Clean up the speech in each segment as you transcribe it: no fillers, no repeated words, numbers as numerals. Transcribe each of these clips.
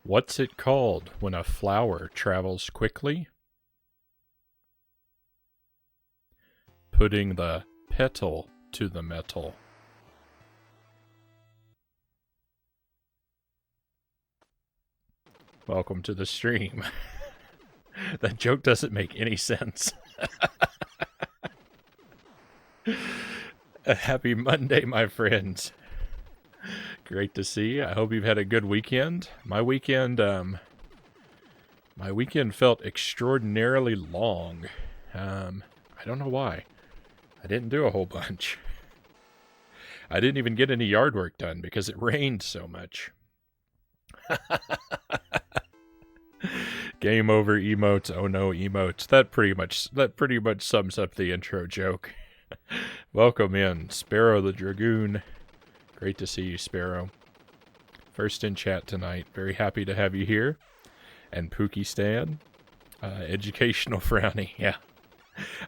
What's it called when a flower travels quickly? Putting the petal to the metal. Welcome to the stream. That joke doesn't make any sense. Happy Monday, my friends. Great to see you. I hope you've had a good weekend. My weekend felt extraordinarily long. I don't know why. I didn't do a whole bunch. I didn't even get any yard work done because it rained so much. Game over emotes. Oh no, emotes. That pretty much sums up the intro joke. Welcome in, Sparrow the Dragoon. Great to see you, Sparrow. First in chat tonight. Very happy to have you here. And Pookie Stan. Educational Frownie. Yeah.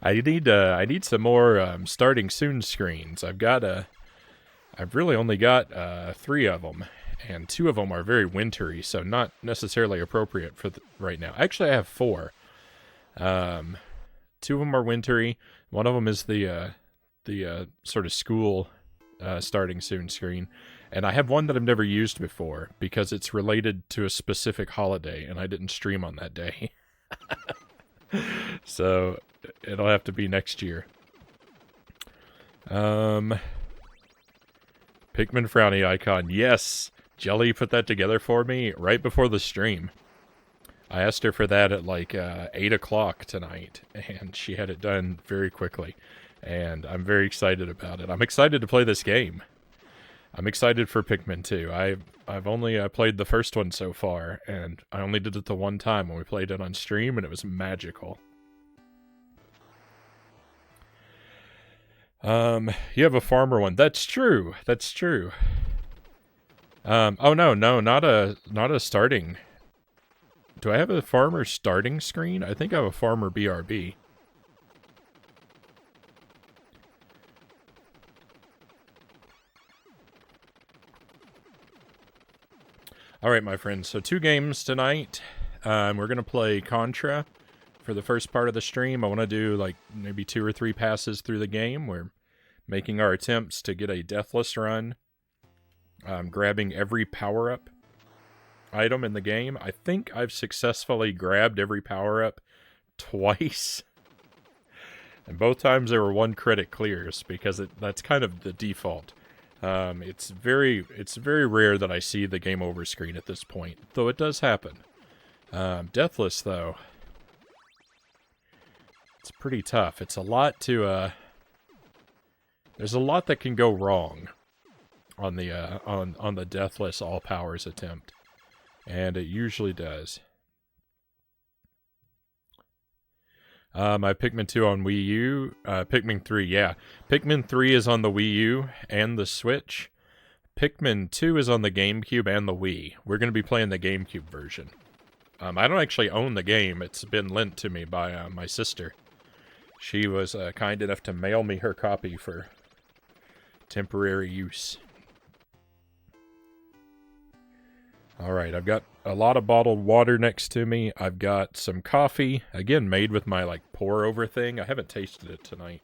I need some more starting soon screens. I've really only got 3 of them, and 2 of them are very wintry, so not necessarily appropriate for right now. Actually, I have 4. 2 of them are wintry. One of them is the sort of school starting soon screen, and I have one that I've never used before because it's related to a specific holiday, and I didn't stream on that day. So it'll have to be next year. Pikmin Frownie icon. Yes! Jelly put that together for me right before the stream. I asked her for that at like 8 o'clock tonight, and she had it done very quickly. And I'm very excited about it. I'm excited to play this game. I'm excited for Pikmin 2. I've only played the first one so far, and I only did it the one time when we played it on stream, and it was magical. You have a farmer one. That's true. That's true. Oh no, not a starting. Do I have a farmer starting screen? I think I have a farmer BRB. Alright, my friends, so 2 games tonight. We're going to play Contra for the first part of the stream. I want to do like maybe 2 or 3 passes through the game. We're making our attempts to get a deathless run. Grabbing every power-up item in the game. I think I've successfully grabbed every power-up twice. And both times there were 1 credit clears because that's kind of the default. It's very rare that I see the game over screen at this point, though it does happen. Deathless, though, it's pretty tough. It's a lot to, there's a lot that can go wrong on the, on the Deathless All Powers attempt. And it usually does. My Pikmin 2 on Wii U. Pikmin 3, yeah. Pikmin 3 is on the Wii U and the Switch. Pikmin 2 is on the GameCube and the Wii. We're going to be playing the GameCube version. I don't actually own the game. It's been lent to me by my sister. She was kind enough to mail me her copy for temporary use. Alright, I've got a lot of bottled water next to me. I've got some coffee, again, made with my, like, pour-over thing. I haven't tasted it tonight.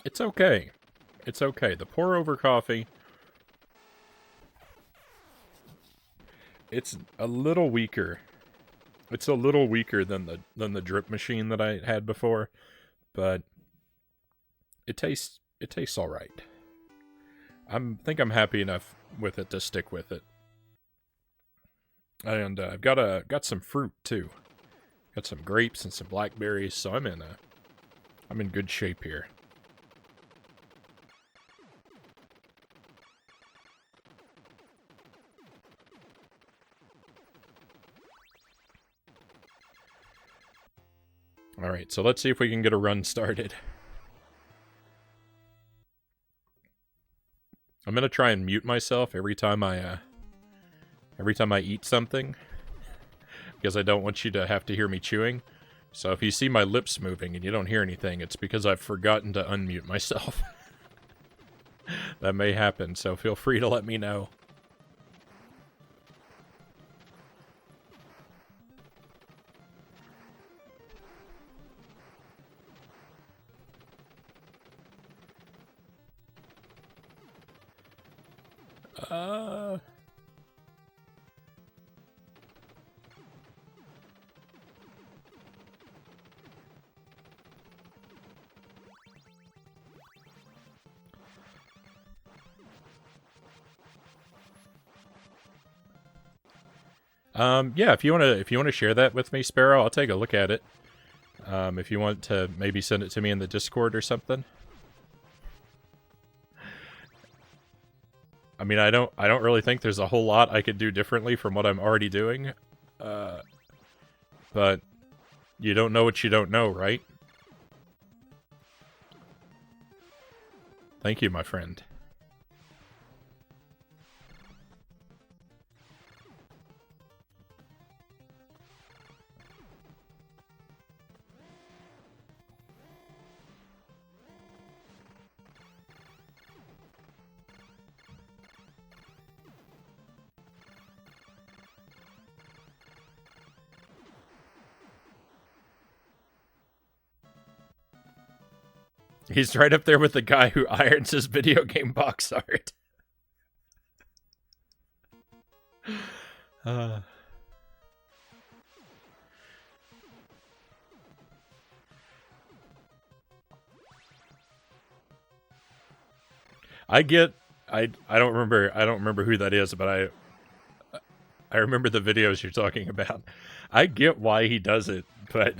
It's okay. It's okay. The pour-over coffee, it's a little weaker. It's a little weaker than the drip machine that I had before, but it tastes all right. Think I'm happy enough with it to stick with it. And I've got some fruit too. Got some grapes and some blackberries, so I'm in good shape here. Alright, so let's see if we can get a run started. I'm gonna try and mute myself every time I eat something, because I don't want you to have to hear me chewing. So if you see my lips moving and you don't hear anything, it's because I've forgotten to unmute myself. That may happen, so feel free to let me know. Yeah, if you wanna share that with me, Sparrow, I'll take a look at it. If you want to maybe send it to me in the Discord or something. I mean, I don't really think there's a whole lot I could do differently from what I'm already doing. But you don't know what you don't know, right? Thank you, my friend. He's right up there with the guy who irons his video game box art. I don't remember who that is, but I remember the videos you're talking about. I get why he does it, but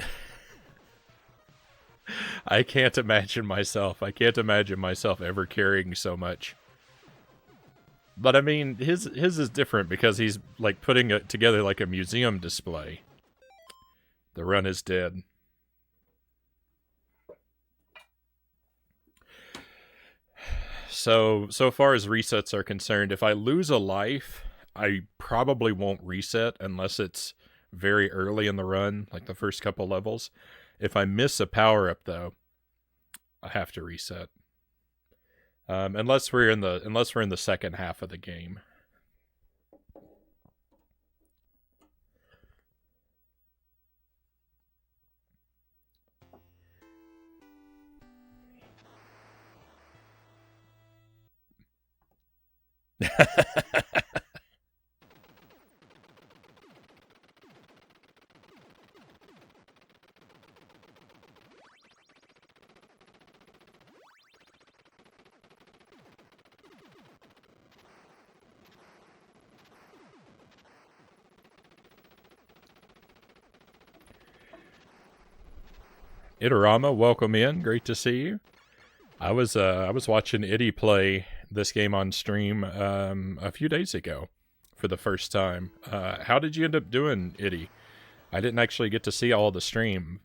I can't imagine myself ever carrying so much. But I mean, his is different because he's like putting it together like a museum display. The run is dead. So far as resets are concerned, if I lose a life, I probably won't reset unless it's very early in the run, like the first couple levels. If I miss a power-up, though, I have to reset. Unless we're in the second half of the game. Itarama, welcome in. Great to see you. I was watching Itty play this game on stream a few days ago for the first time. How did you end up doing, Itty? I didn't actually get to see all the stream.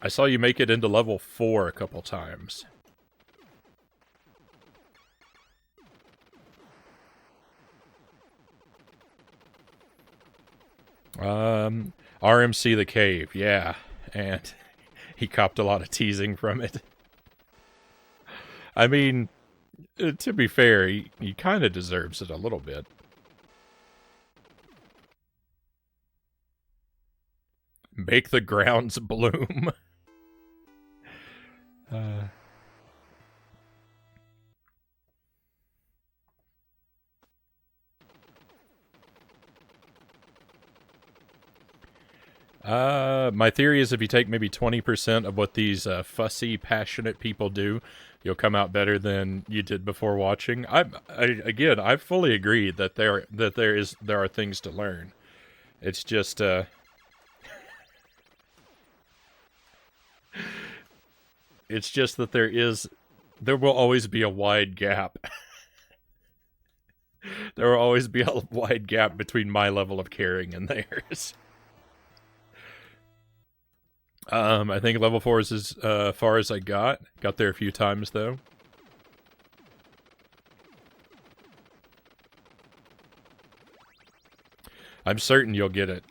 I saw you make it into level 4 a couple times. RMC the Cave, yeah. And he copped a lot of teasing from it. I mean, to be fair, he kind of deserves it a little bit. Make the grounds bloom. My theory is if you take maybe 20% of what these fussy, passionate people do, you'll come out better than you did before watching. I fully agree that there are things to learn. It's just it's just that there will always be a wide gap. There will always be a wide gap between my level of caring and theirs. I think level 4 is as far as I got. Got there a few times, though. I'm certain you'll get it.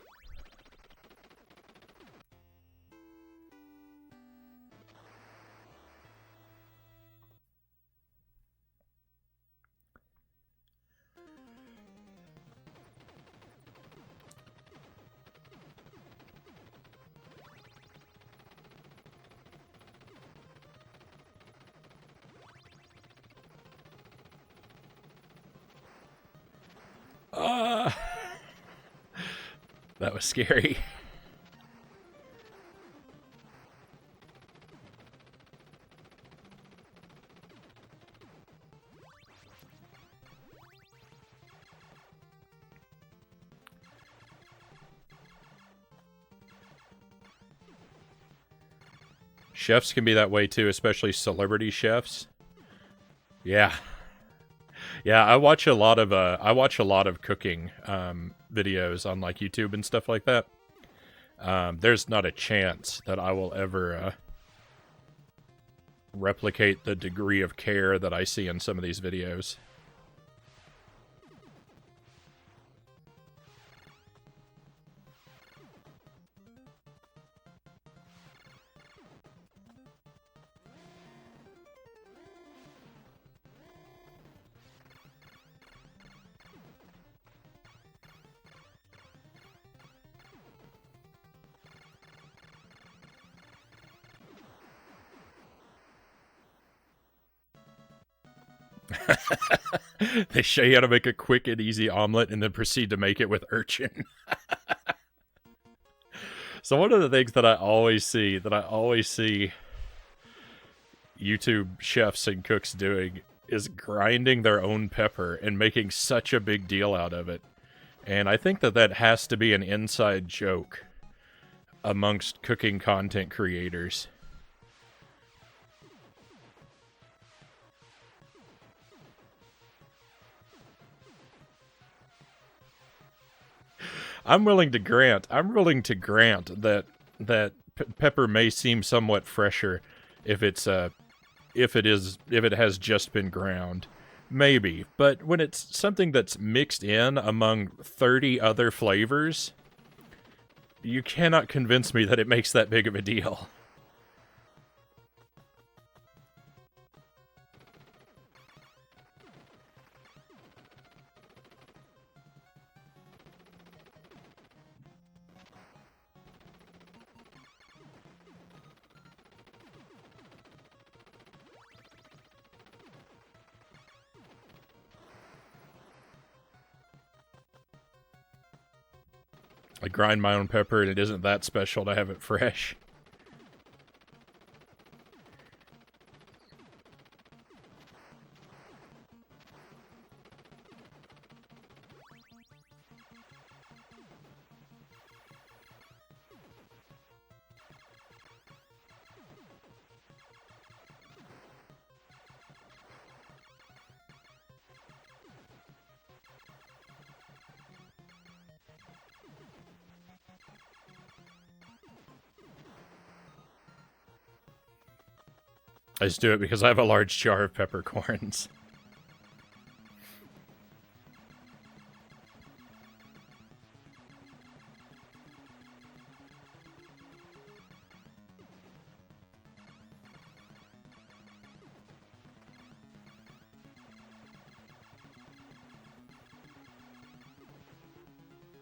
That was scary. Chefs can be that way too, especially celebrity chefs. Yeah. Yeah, I watch a lot of cooking videos on like YouTube and stuff like that. There's not a chance that I will ever replicate the degree of care that I see in some of these videos. They show you how to make a quick and easy omelet and then proceed to make it with urchin. So one of the things that I always see YouTube chefs and cooks doing is grinding their own pepper and making such a big deal out of it. And I think that that has to be an inside joke amongst cooking content creators. I'm willing to grant that pepper may seem somewhat fresher if it has just been ground. Maybe, but when it's something that's mixed in among 30 other flavors, you cannot convince me that it makes that big of a deal. I grind my own pepper and it isn't that special to have it fresh. I just do it because I have a large jar of peppercorns.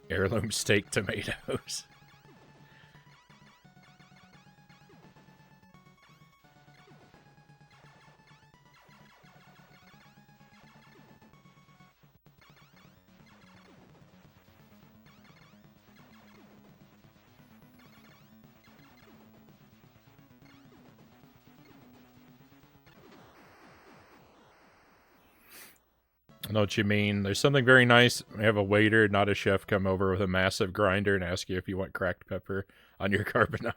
Heirloom steak tomatoes. I know what you mean. There's something very nice. We have a waiter, not a chef, come over with a massive grinder and ask you if you want cracked pepper on your carbonara.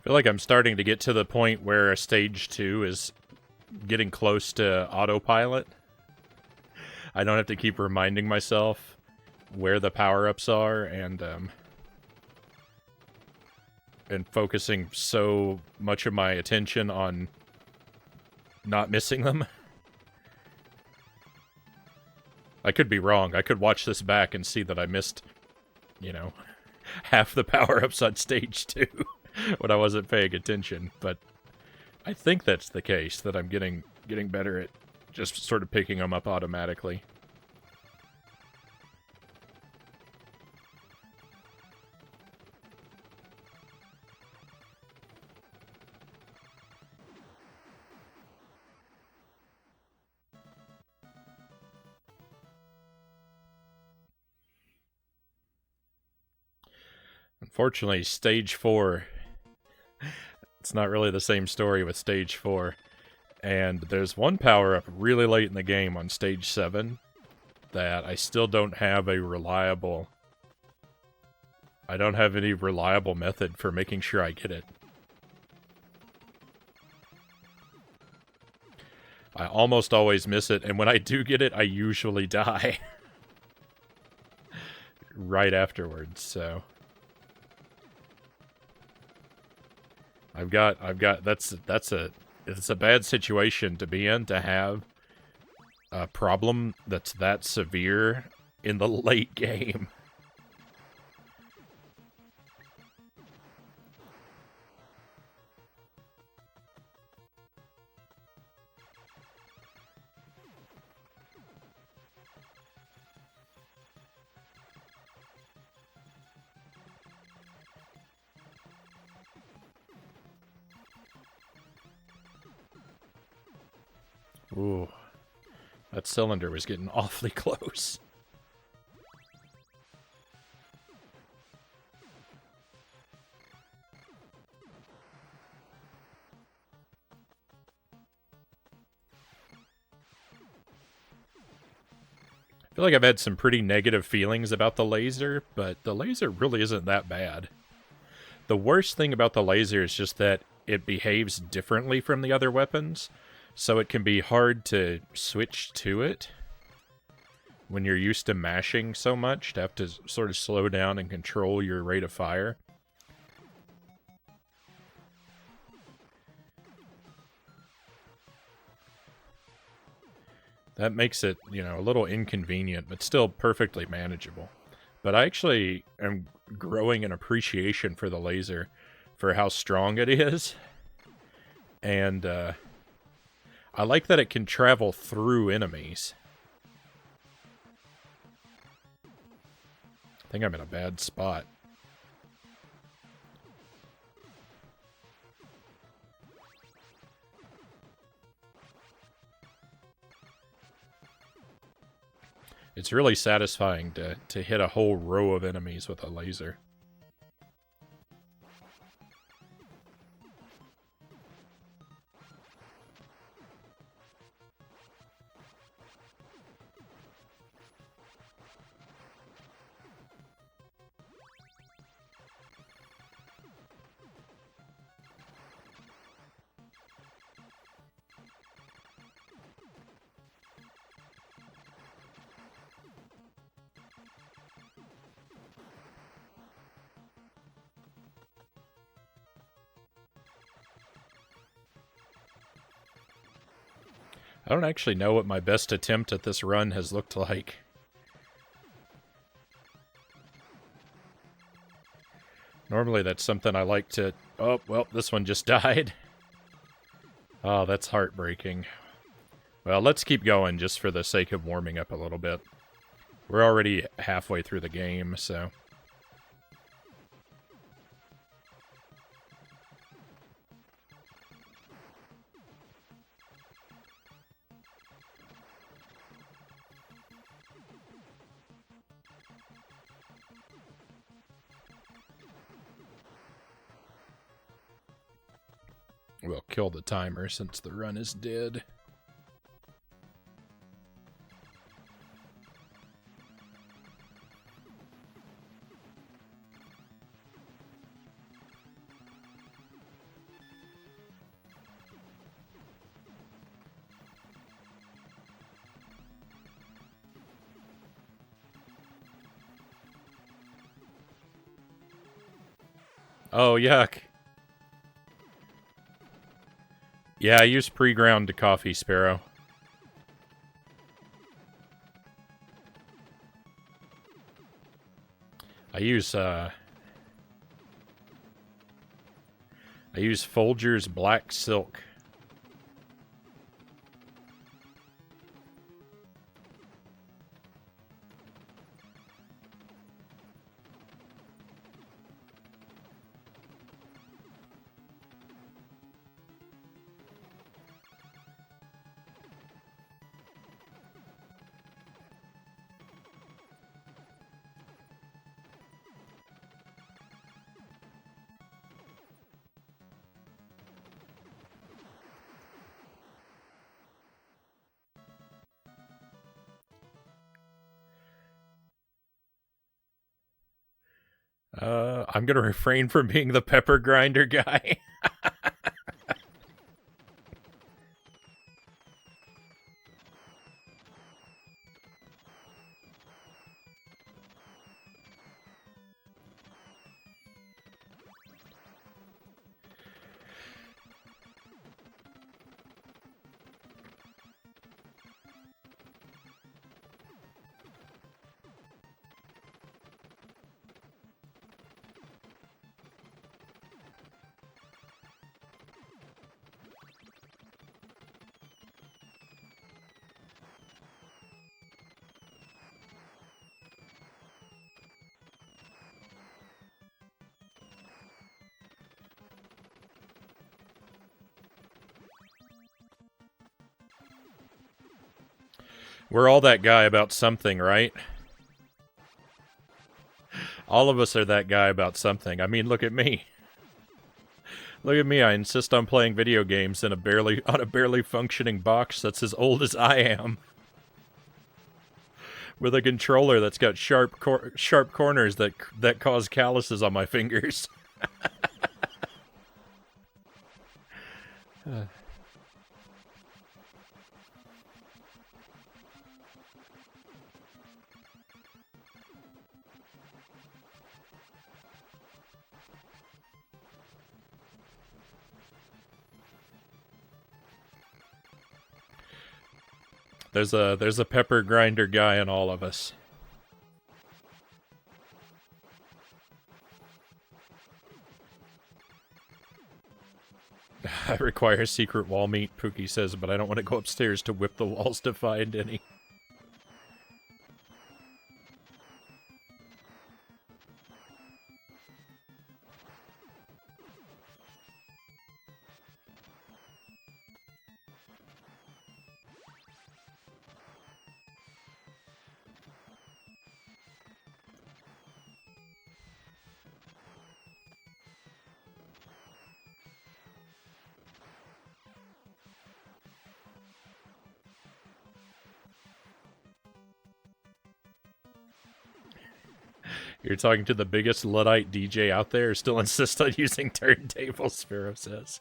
feel like I'm starting to get to the point where stage 2 is getting close to autopilot. I don't have to keep reminding myself where the power-ups are and focusing so much of my attention on not missing them. I could be wrong. I could watch this back and see that I missed, you know, half the power-ups on stage 2 when I wasn't paying attention, but I think that's the case, that I'm getting better at just sort of picking them up automatically. Unfortunately, stage 4, it's not really the same story with stage 4. And there's one power-up really late in the game on stage 7 that I still don't have a reliable... I don't have any reliable method for making sure I get it. I almost always miss it, and when I do get it, I usually die. Right afterwards, so... it's a bad situation to be in, to have a problem that's that severe in the late game. Ooh, that cylinder was getting awfully close. I feel like I've had some pretty negative feelings about the laser, but the laser really isn't that bad. The worst thing about the laser is just that it behaves differently from the other weapons, so it can be hard to switch to it when you're used to mashing so much, to have to sort of slow down and control your rate of fire. That makes it, you know, a little inconvenient, but still perfectly manageable. But I actually am growing an appreciation for the laser, for how strong it is. And I like that it can travel through enemies. I think I'm in a bad spot. It's really satisfying to hit a whole row of enemies with a laser. I don't actually know what my best attempt at this run has looked like. Normally that's something I like to... Oh, well, this one just died. Oh, that's heartbreaking. Well, let's keep going just for the sake of warming up a little bit. We're already halfway through the game, so... We'll kill the timer since the run is dead. Oh, yuck. Yeah, I use pre-ground coffee, Sparrow. I use Folgers Black Silk. I'm gonna refrain from being the pepper grinder guy. We're all that guy about something, right? All of us are that guy about something. I mean, look at me. Look at me, I insist on playing video games on a barely functioning box that's as old as I am. With a controller that's got sharp corners that cause calluses on my fingers. There's a pepper grinder guy in all of us. I require secret wall meat, Pookie says, but I don't want to go upstairs to whip the walls to find any. You're talking to the biggest Luddite DJ out there, still insists on using turntables, Sparrow says.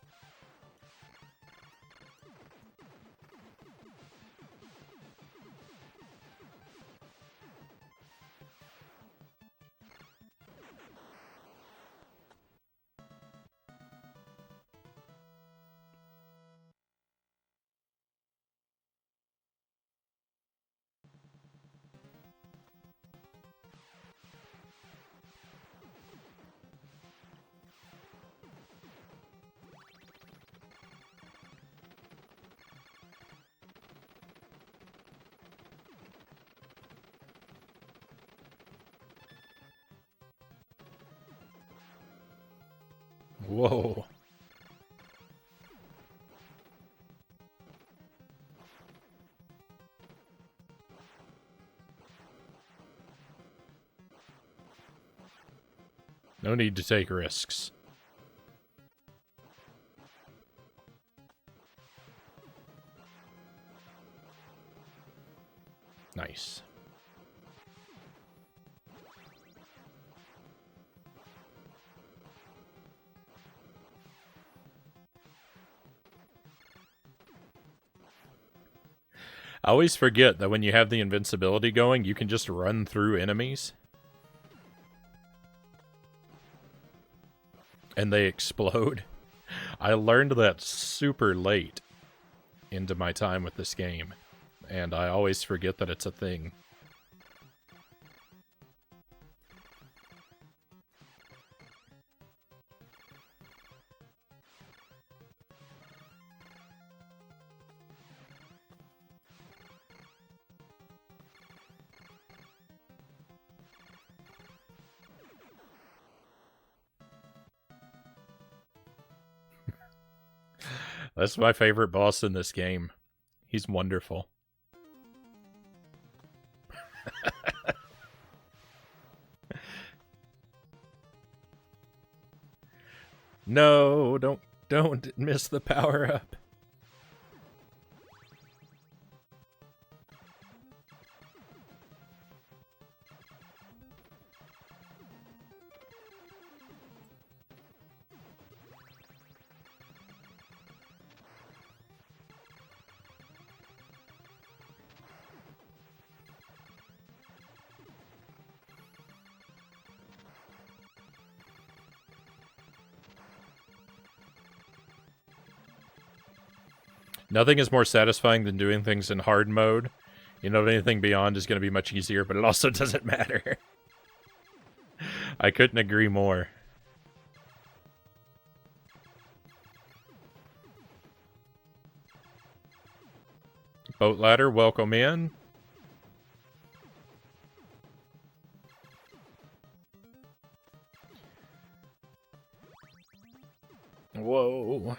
Whoa. No need to take risks. Nice. I always forget that when you have the invincibility going, you can just run through enemies. and they explode. I learned that super late into my time with this game, and I always forget that it's a thing. That's my favorite boss in this game. He's wonderful. No, don't miss the power up. Nothing is more satisfying than doing things in hard mode. You know, anything beyond is going to be much easier, but it also doesn't matter. I couldn't agree more. Boat ladder, welcome in. Whoa.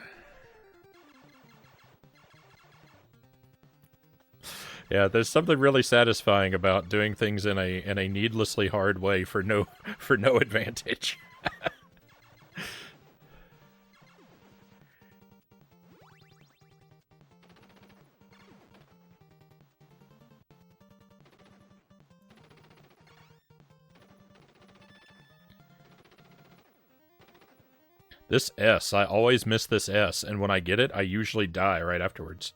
Yeah, there's something really satisfying about doing things in a needlessly hard way for no advantage. This S, I always miss this S, and when I get it, I usually die right afterwards.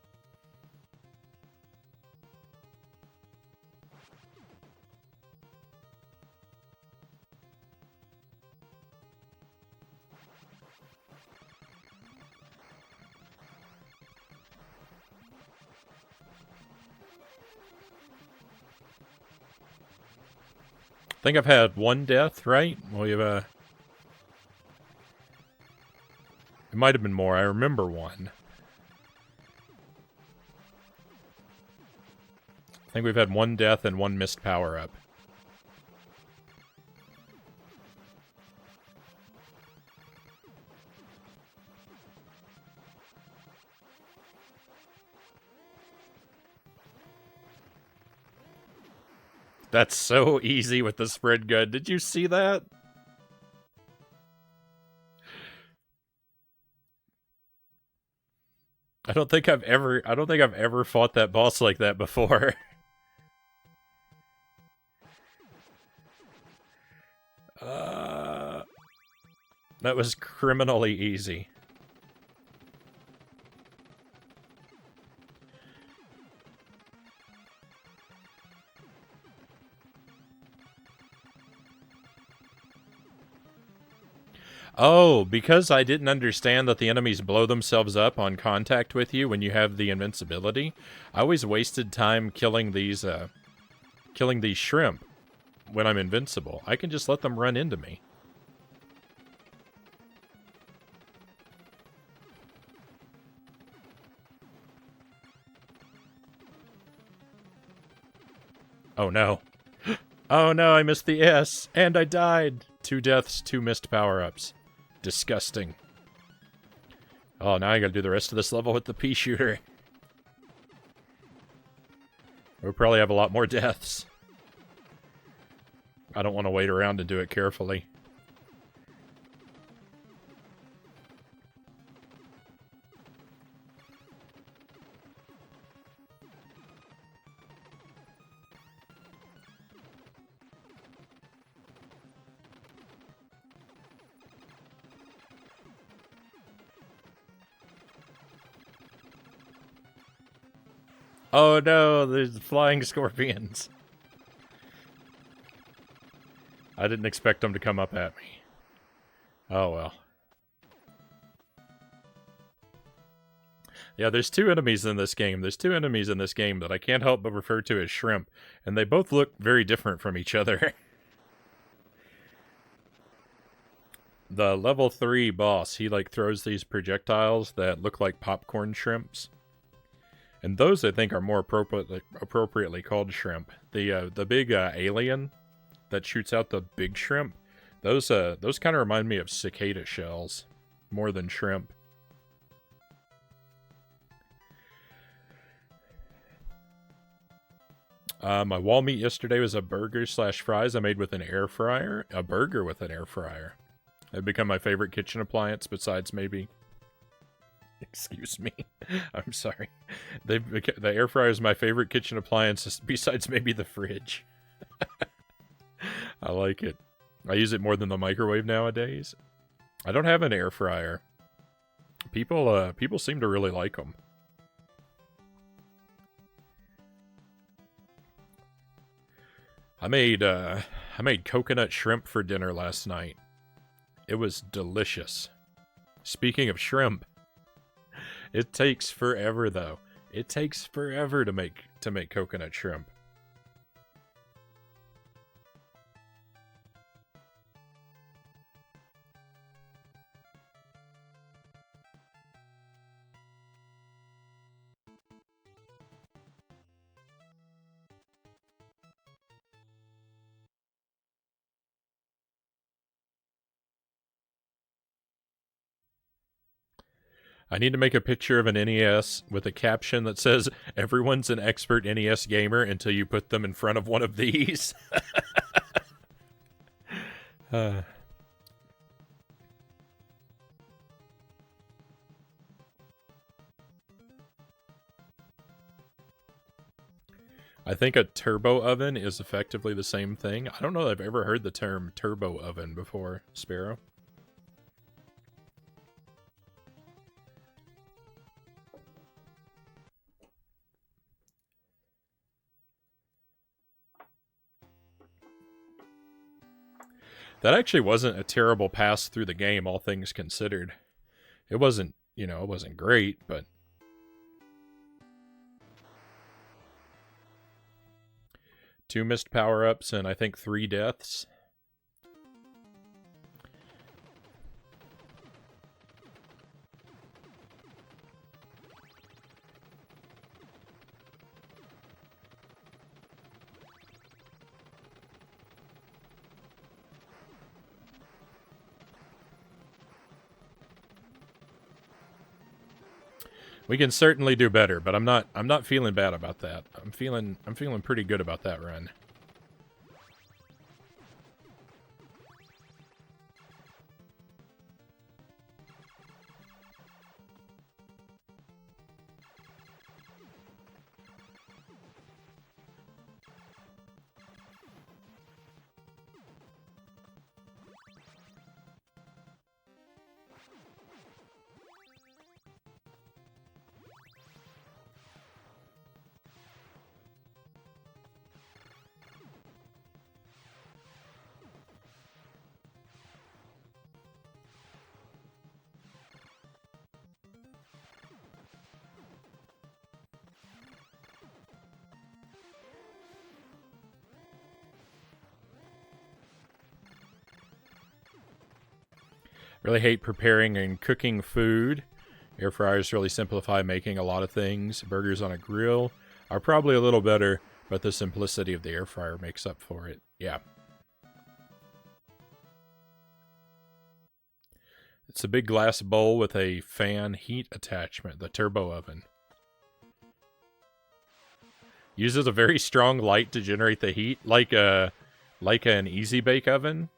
I think I've had one death, right? Well, you've, it might have been more. I remember one. I think we've had one death and one missed power-up. That's so easy with the spread gun. Did you see that? I don't think I've ever fought that boss like that before. That was criminally easy. Oh, because I didn't understand that the enemies blow themselves up on contact with you when you have the invincibility, I always wasted time killing these shrimp when I'm invincible. I can just let them run into me. Oh no. Oh no, I missed the S, and I died. 2 deaths, 2 missed power-ups. Disgusting. Oh, now I gotta do the rest of this level with the pea shooter. We'll probably have a lot more deaths. I don't want to wait around and do it carefully. Oh no, there's flying scorpions. I didn't expect them to come up at me. Oh well. Yeah, there's two enemies in this game. There's two enemies in this game that I can't help but refer to as shrimp, and they both look very different from each other. The level 3 boss, he like throws these projectiles that look like popcorn shrimps. And those I think are more appropriately called shrimp. The big alien that shoots out the big shrimp, those kind of remind me of cicada shells more than shrimp. My wall meat yesterday was a burger slash fries I made with an air fryer. A burger with an air fryer. They've become my favorite kitchen appliance besides maybe... Excuse me. I'm sorry. The air fryer is my favorite kitchen appliance besides maybe the fridge. I like it. I use it more than the microwave nowadays. I don't have an air fryer. People seem to really like them. I made coconut shrimp for dinner last night. It was delicious. Speaking of shrimp, it takes forever though. It takes forever to make coconut shrimp. I need to make a picture of an NES with a caption that says, "Everyone's an expert NES gamer until you put them in front of one of these." I think a turbo oven is effectively the same thing. I don't know that I've ever heard the term turbo oven before, Sparrow. That actually wasn't a terrible pass through the game, all things considered. It wasn't, it wasn't great, but... 2 missed power-ups and I think 3 deaths. We can certainly do better, but I'm not feeling bad about that. I'm feeling pretty good about that run. Really hate preparing and cooking food. Air fryers really simplify making a lot of things. Burgers on a grill are probably a little better, but the simplicity of the air fryer makes up for it. Yeah. It's a big glass bowl with a fan heat attachment, the turbo oven. Uses a very strong light to generate the heat, like an easy bake oven.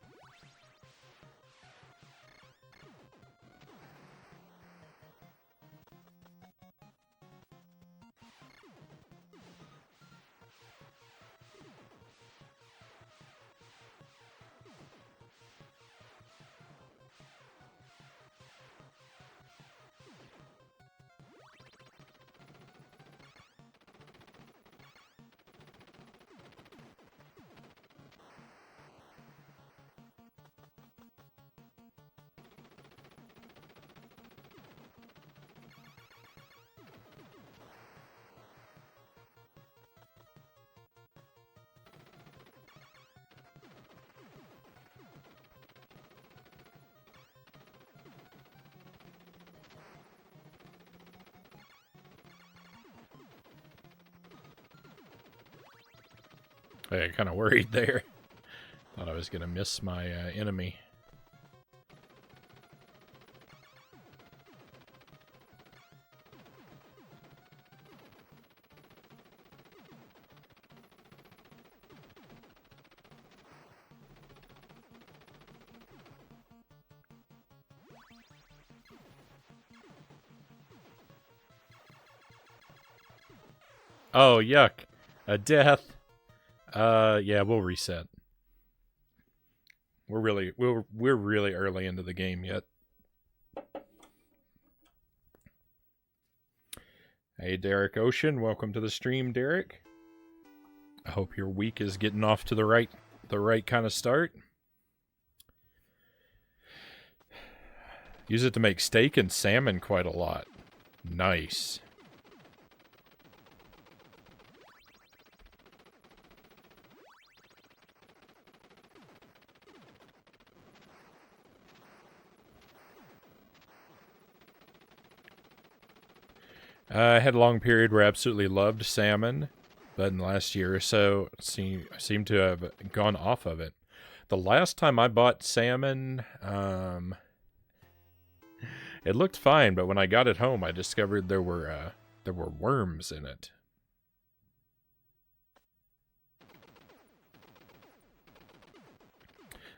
I got kind of worried there. Thought I was going to miss my enemy. Oh, yuck. A death. Yeah, we'll reset. We're really early into the game yet. Hey, Derek Ocean, welcome to the stream, Derek. I hope your week is getting off to the right kind of start. Use it to make steak and salmon quite a lot. Nice. I had a long period where I absolutely loved salmon, but in the last year or so, I seem to have gone off of it. The last time I bought salmon, it looked fine, but when I got it home, I discovered there were worms in it.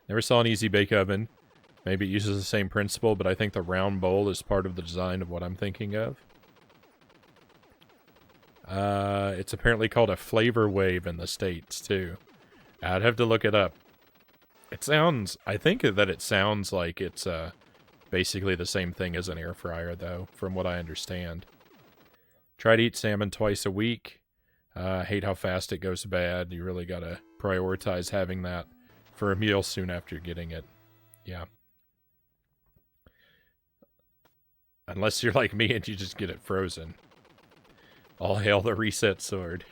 Never saw an easy bake oven. Maybe it uses the same principle, but I think the round bowl is part of the design of what I'm thinking of. It's apparently called a flavor wave in the States, too. I'd have to look it up. I think that it sounds like it's, basically the same thing as an air fryer, though, from what I understand. Try to eat salmon twice a week. Hate how fast it goes bad. You really gotta prioritize having that for a meal soon after getting it. Yeah. Unless you're like me and you just get it frozen. All hail the reset sword.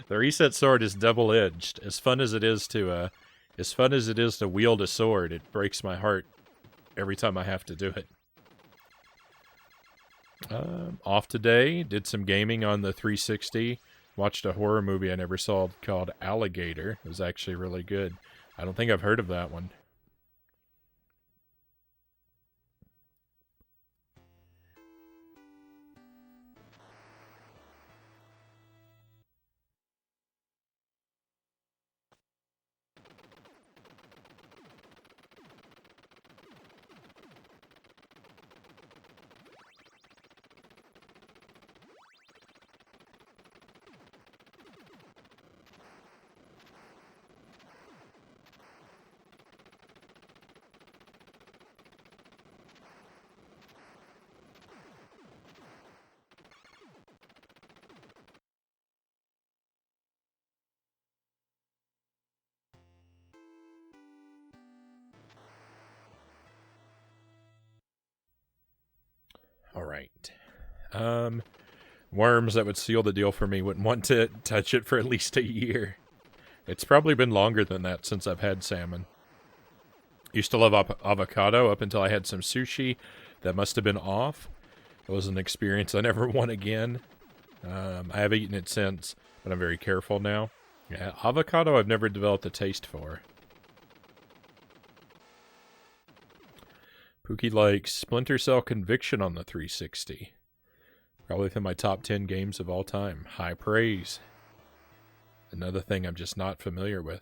The reset sword is double-edged. As fun as it is to wield a sword, it breaks my heart every time I have to do it. Off today, did some gaming on the 360. Watched a horror movie I never saw called Alligator. It was actually really good. I don't think I've heard of that one. Alright. Worms that would seal the deal for me wouldn't want to touch it for at least a year. It's probably been longer than that since I've had salmon. Used to love avocado up until I had some sushi that must have been off. It was an experience I never want again. I have eaten it since, but I'm very careful now. Yeah, avocado I've never developed a taste for. Pookie likes Splinter Cell Conviction on the 360. Probably within my top 10 games of all time. High praise. Another thing I'm just not familiar with.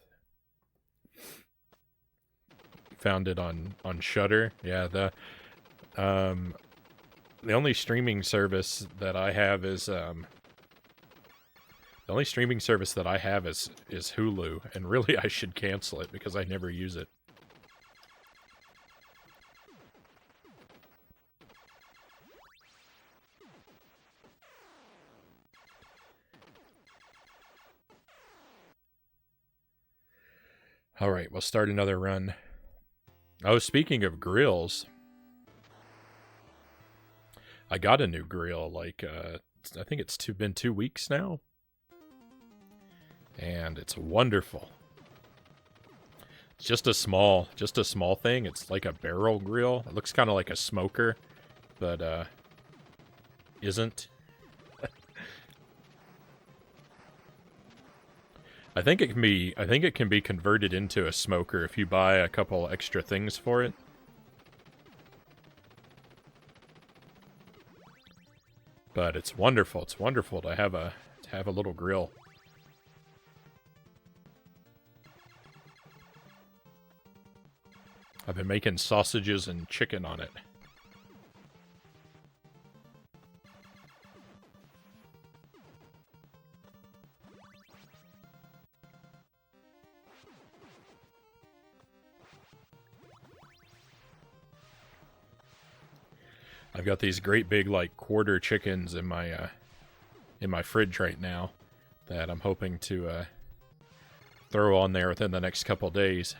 Found it on Shudder. Yeah, the only streaming service that I have is Hulu, and really I should cancel it because I never use it. Alright, we'll start another run. Oh, speaking of grills, I got a new grill, like, I think it's been 2 weeks now. And it's wonderful. It's just a small thing. It's like a barrel grill. It looks kind of like a smoker, but, isn't. I think it can be converted into a smoker if you buy a couple extra things for it. But it's wonderful. It's wonderful to have a little grill. I've been making sausages and chicken on it. I've got these great big, like, quarter chickens in my fridge right now that I'm hoping to throw on there within the next couple days.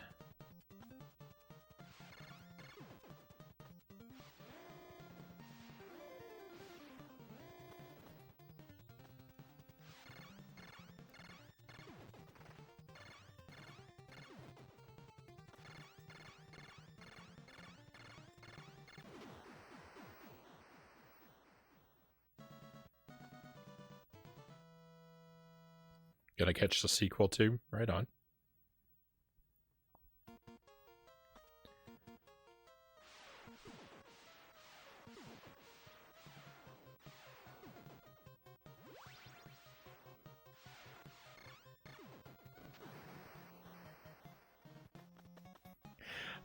Gonna catch the sequel too? Right on.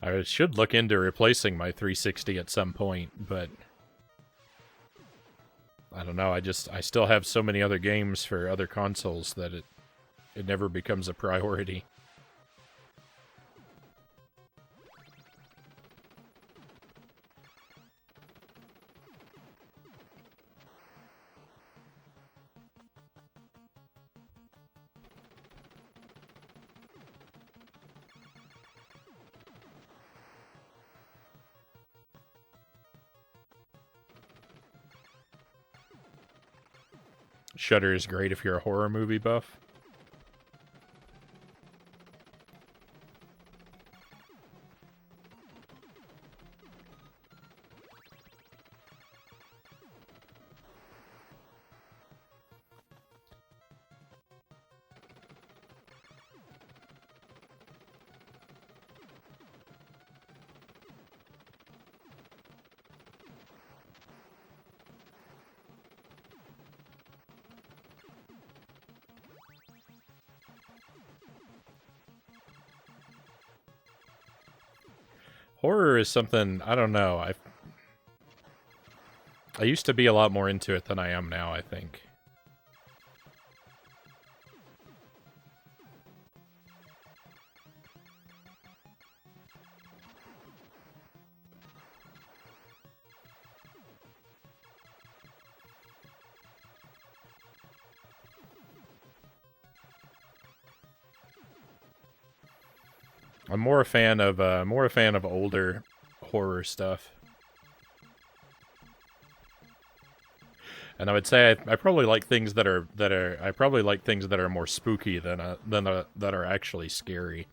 I should look into replacing my 360 at some point, but I don't know. I still have so many other games for other consoles that it never becomes a priority. Shudder is great if you're a horror movie buff. Horror is something, I don't know, I used to be a lot more into it than I am now, I think. I'm more a fan of older horror stuff. And I would say I probably like things that are more spooky than that are actually scary.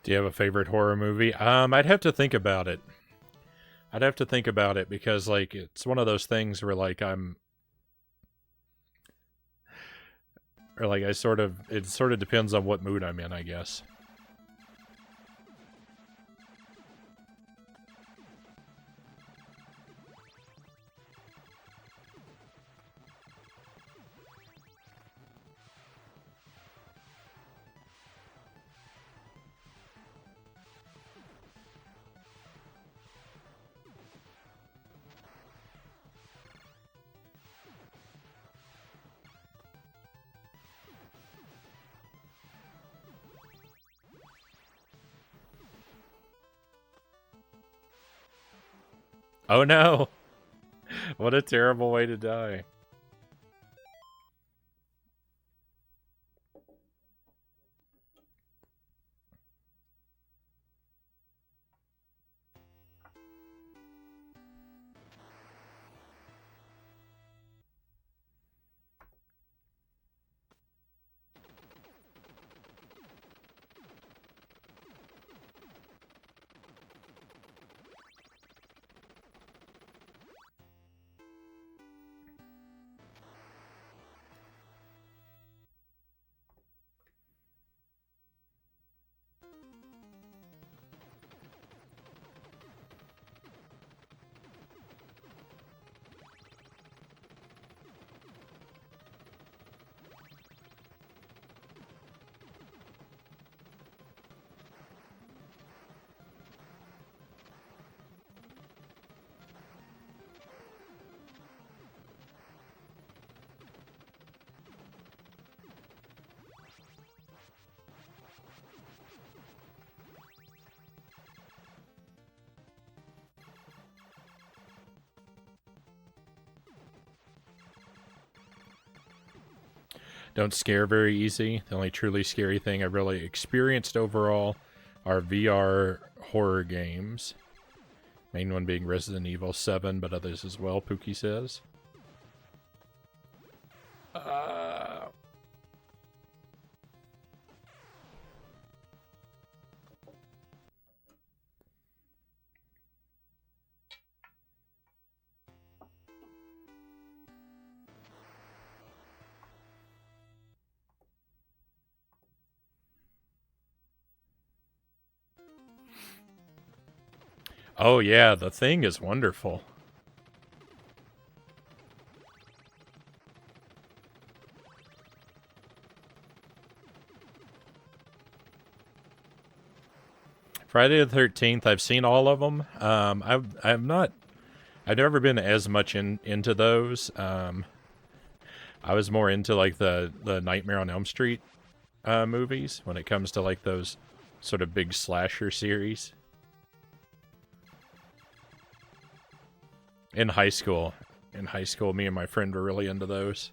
Do you have a favorite horror movie? I'd have to think about it. I'd have to think about it because, like, it's one of those things where, like, it sort of depends on what mood I'm in, I guess. Oh no! What a terrible way to die. Don't scare very easy. The only truly scary thing I've really experienced overall are VR horror games. Main one being Resident Evil 7, but others as well, Pookie says. Oh yeah, The Thing is wonderful. Friday the 13th, I've seen all of them. I've never been as much into those. I was more into like the Nightmare on Elm Street movies when it comes to like those sort of big slasher series. In high school, me and my friend were really into those.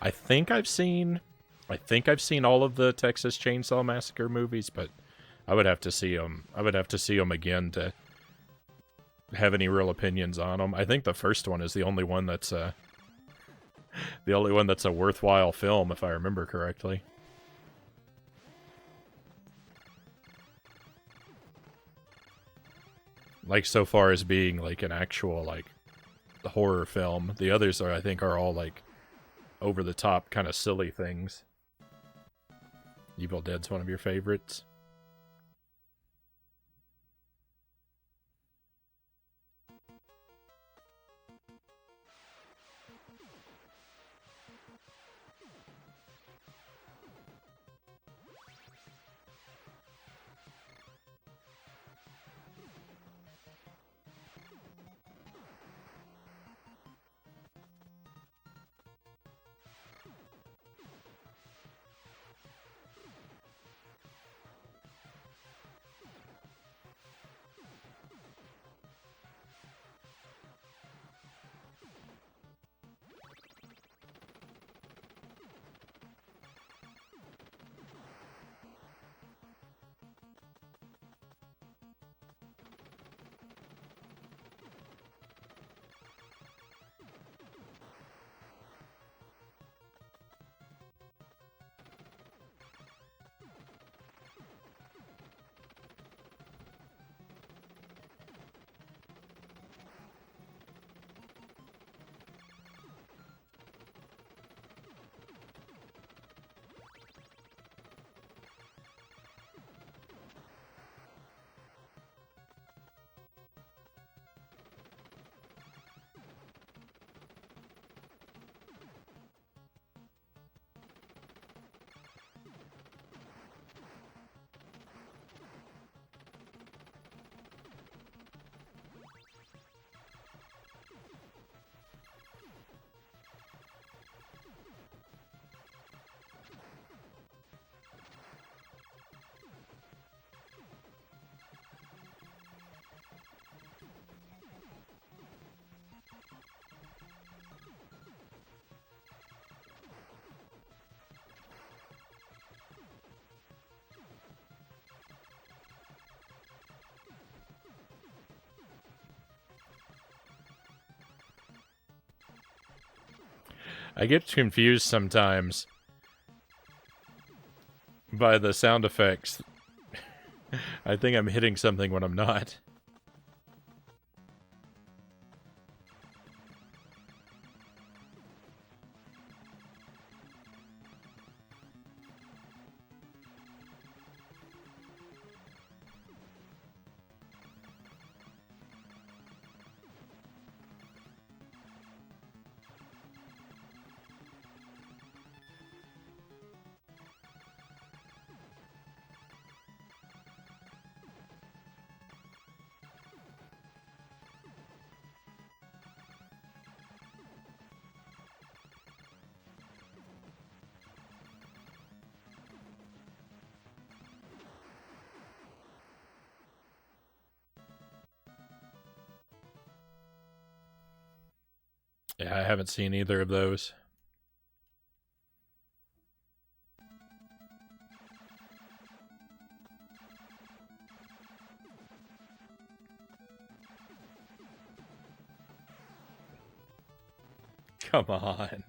I think I've seen all of the Texas Chainsaw Massacre movies, but I would have to see them. I would have to see them again to have any real opinions on them. I think the first one is the only one that's a worthwhile film, if I remember correctly. Like so far as being like an actual like horror film. The others are I think are all like over the top kind of silly things. Evil Dead's one of your favorites. I get confused sometimes by the sound effects. I think I'm hitting something when I'm not. Yeah, I haven't seen either of those. Come on.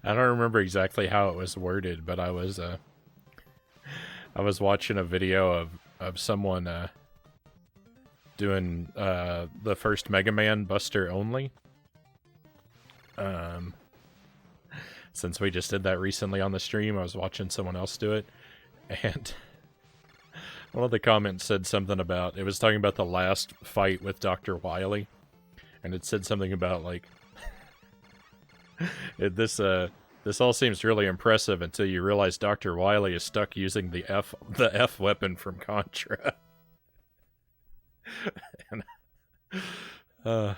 I don't remember exactly how it was worded, but I was watching a video of someone doing the first Mega Man Buster only. Since we just did that recently on the stream, I was watching someone else do it, and one of the comments said something about, it was talking about the last fight with Dr. Wily, and it said something about, like, this all seems really impressive until you realize Dr. Wily is stuck using the F weapon from Contra. and, and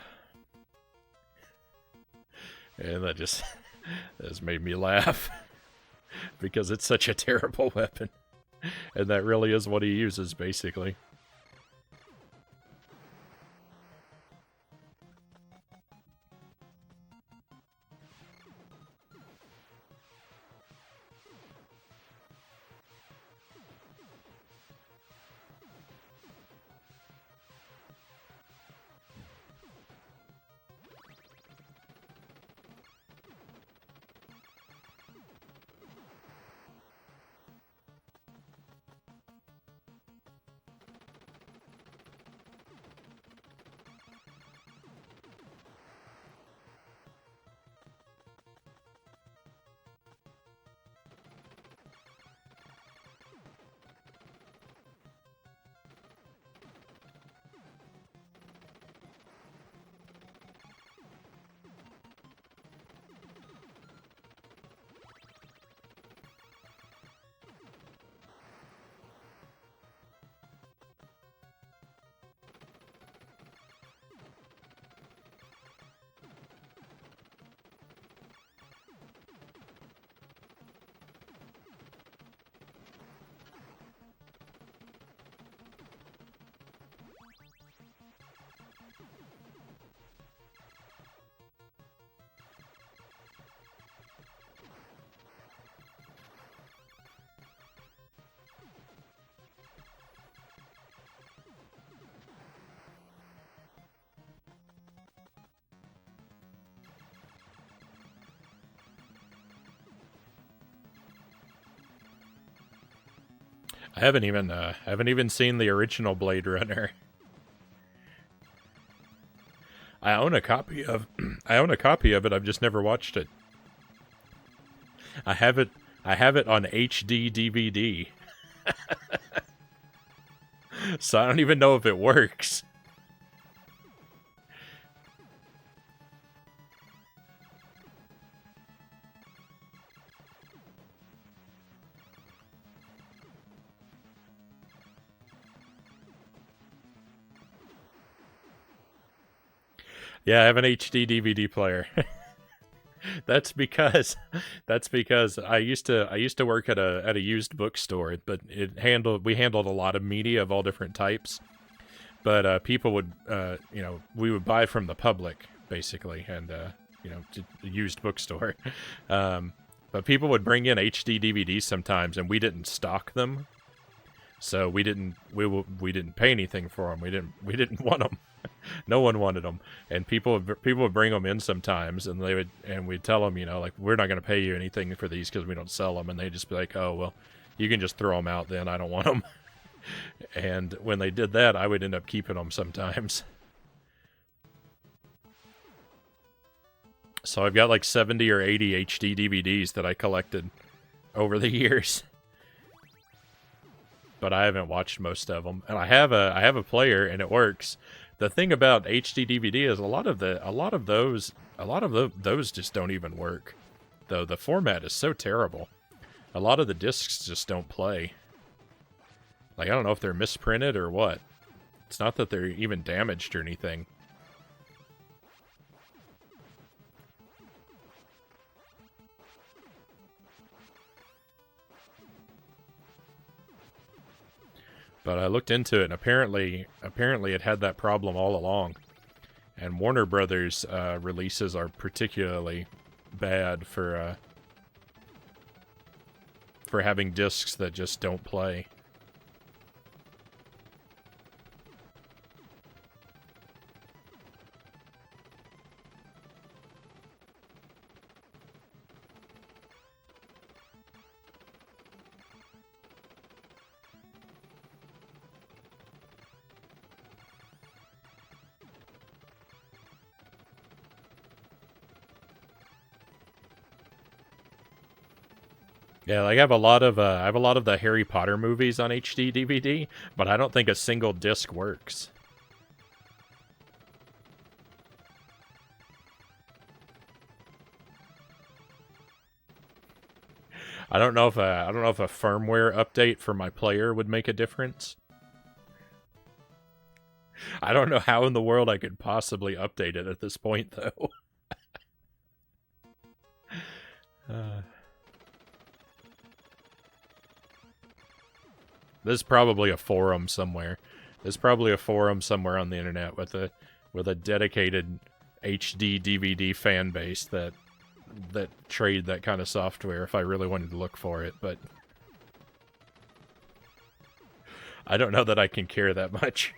that just made me laugh because it's such a terrible weapon, and that really is what he uses, basically. I haven't even seen the original Blade Runner. I own a copy of I own a copy of it. I've just never watched it. I have it on HD DVD. So I don't even know if it works. Yeah, I have an HD DVD player. That's because I used to work at a used bookstore, but we handled a lot of media of all different types. But people would we would buy from the public basically, and a used bookstore. But people would bring in HD DVDs sometimes, and we didn't stock them, so we didn't pay anything for them. We didn't want them. No one wanted them, and people would bring them in sometimes, and we'd tell them, like, we're not going to pay you anything for these because we don't sell them, and they'd just be like, oh well, you can just throw them out then. I don't want them. And when they did that, I would end up keeping them sometimes. So I've got like 70 or 80 HD DVDs that I collected over the years. But I haven't watched most of them. And I have a player, and it works. The thing about HD DVD is a lot of those just don't even work. Though the format is so terrible. A lot of the discs just don't play. Like, I don't know if they're misprinted or what. It's not that they're even damaged or anything. But I looked into it, and apparently it had that problem all along. And Warner Brothers releases are particularly bad for having discs that just don't play. Yeah, like I have a lot of the Harry Potter movies on HD DVD, but I don't think a single disc works. I don't know if a firmware update for my player would make a difference. I don't know how in the world I could possibly update it at this point, though. There's probably a forum somewhere. There's probably a forum somewhere on the internet with a dedicated HD DVD fan base that trade that kind of software if I really wanted to look for it, but I don't know that I can care that much.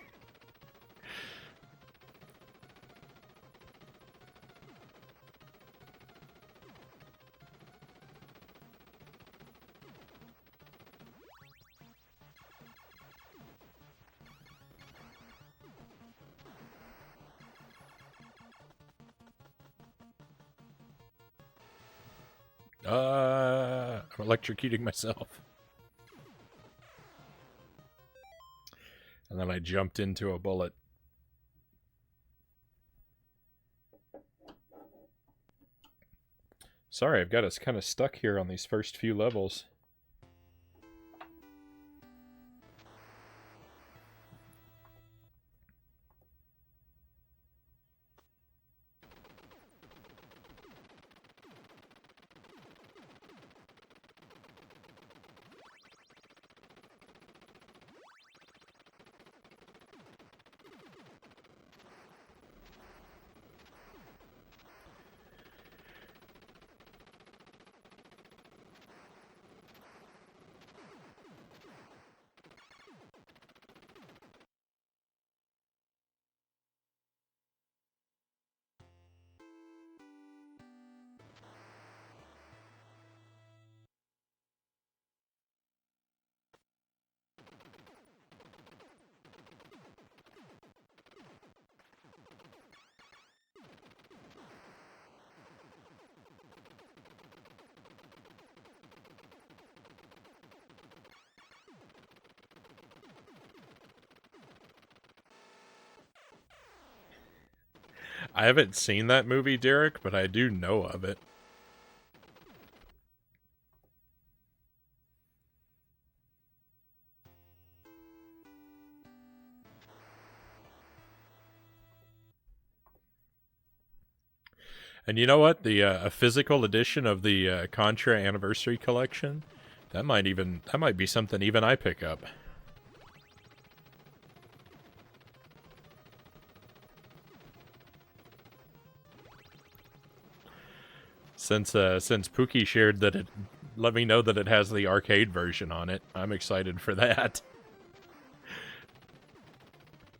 I'm electrocuting myself. And then I jumped into a bullet. Sorry, I've got us kind of stuck here on these first few levels. I haven't seen that movie, Derek, but I do know of it. And you know what? The a physical edition of the Contra Anniversary Collection, that might be something even I pick up. Since Pookie shared that it, let me know that it has the arcade version on it. I'm excited for that.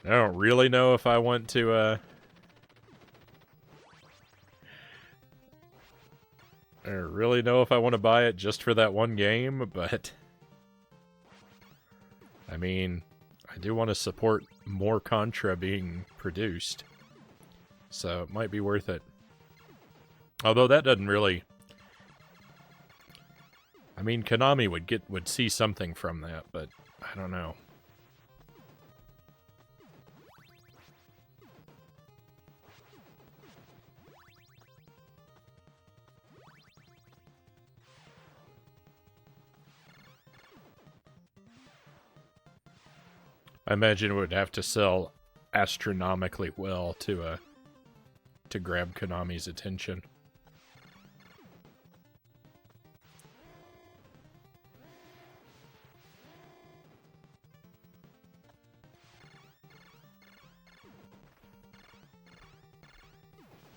I don't really know if I want to. I don't really know if I want to buy it just for that one game, but I mean, I do want to support more Contra being produced, so it might be worth it. Although that doesn't really. I mean, Konami would see something from that, but I don't know. I imagine it would have to sell astronomically well to grab Konami's attention.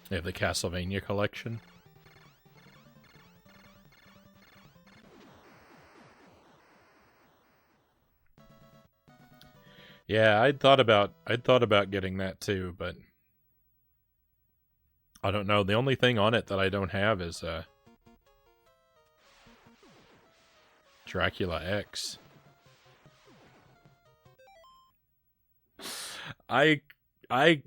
They have the Castlevania collection. Yeah, I'd thought about getting that too, but I don't know. The only thing on it that I don't have is Dracula X. I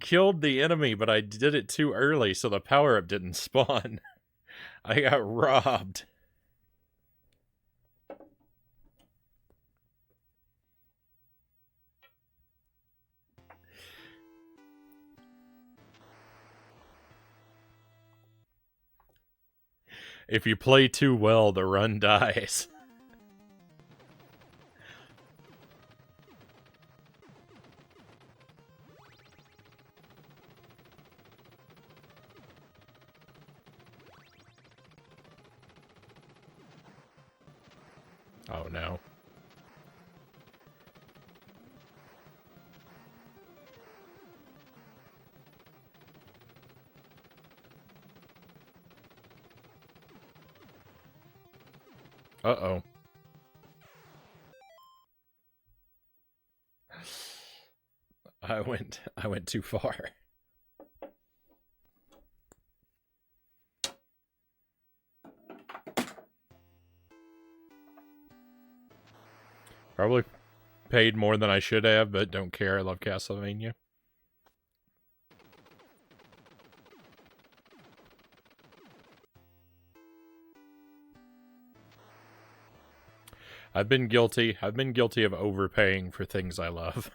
killed the enemy, but I did it too early, so the power-up didn't spawn. I got robbed. If you play too well, the run dies. Oh no. Uh-oh. I went too far. Probably paid more than I should have, but don't care. I love Castlevania. I've been guilty of overpaying for things I love.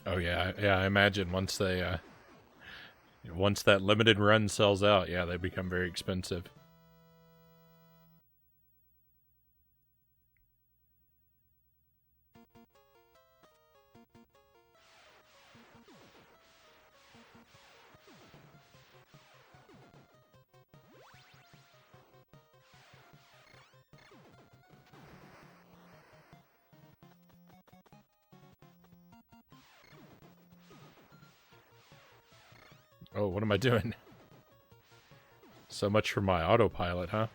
Oh yeah, yeah. I imagine once that limited run sells out, yeah, they become very expensive. Oh, what am I doing? So much for my autopilot, huh?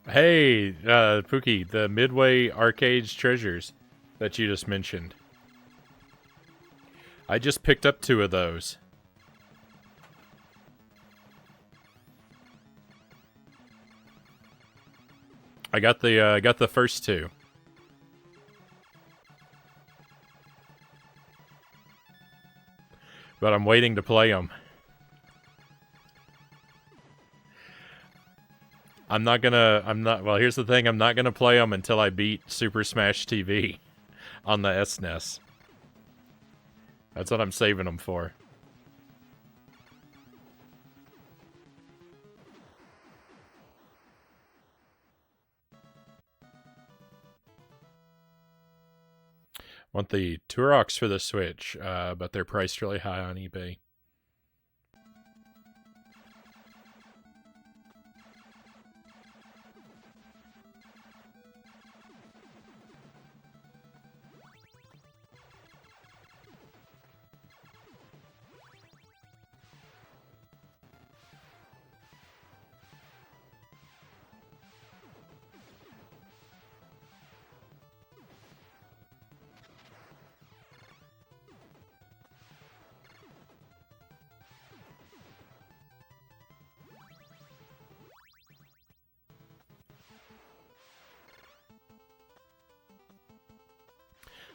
Hey, Pookie, the Midway Arcades treasures that you just mentioned. I just picked up 2 of those. I got the first 2. But I'm waiting to play them. Well, here's the thing, I'm not gonna play them until I beat Super Smash TV on the SNES. That's what I'm saving them for. Want the Turoks for the Switch, but they're priced really high on eBay.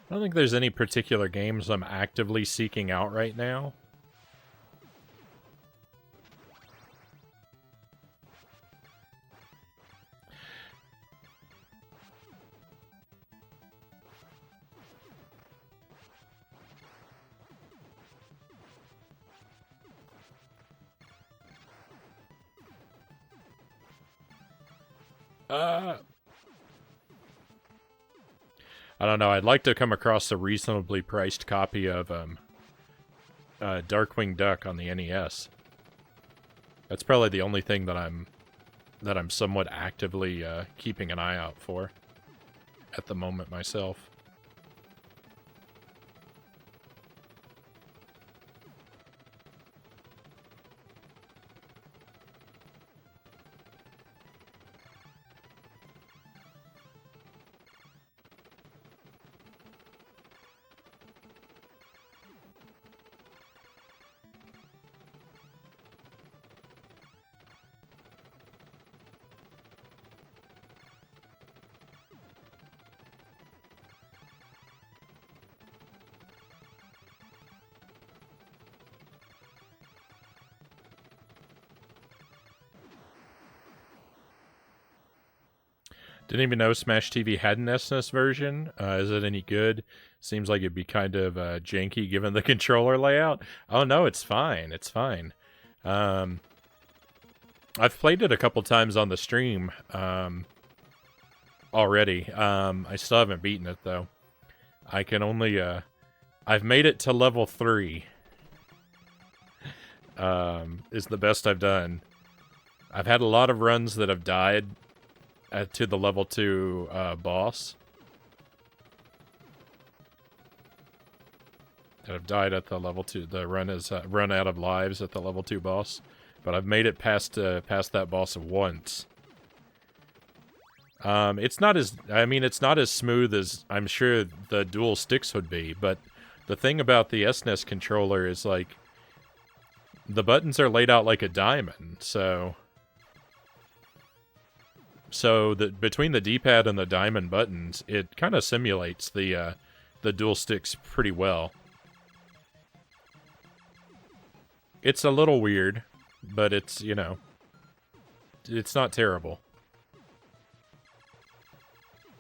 I don't think there's any particular games I'm actively seeking out right now. I don't know. I'd like to come across a reasonably priced copy of Darkwing Duck on the NES. That's probably the only thing that I'm somewhat actively keeping an eye out for at the moment myself. Didn't even know Smash TV had an SNES version. Is it any good? Seems like it'd be kind of janky given the controller layout. Oh no, it's fine. It's fine. I've played it a couple times on the stream already. I still haven't beaten it though. I can only I've made it to level 3. Is the best I've done. I've had a lot of runs that have died to the level 2 boss. That have died at the level 2. The run is run out of lives at the level 2 boss. But I've made it past that boss once. It's not as, I mean, it's not as smooth as I'm sure the dual sticks would be, but the thing about the SNES controller is, like, the buttons are laid out like a diamond, so between the D-pad and the diamond buttons, it kind of simulates the dual sticks pretty well. It's a little weird, but it's, you know, it's not terrible.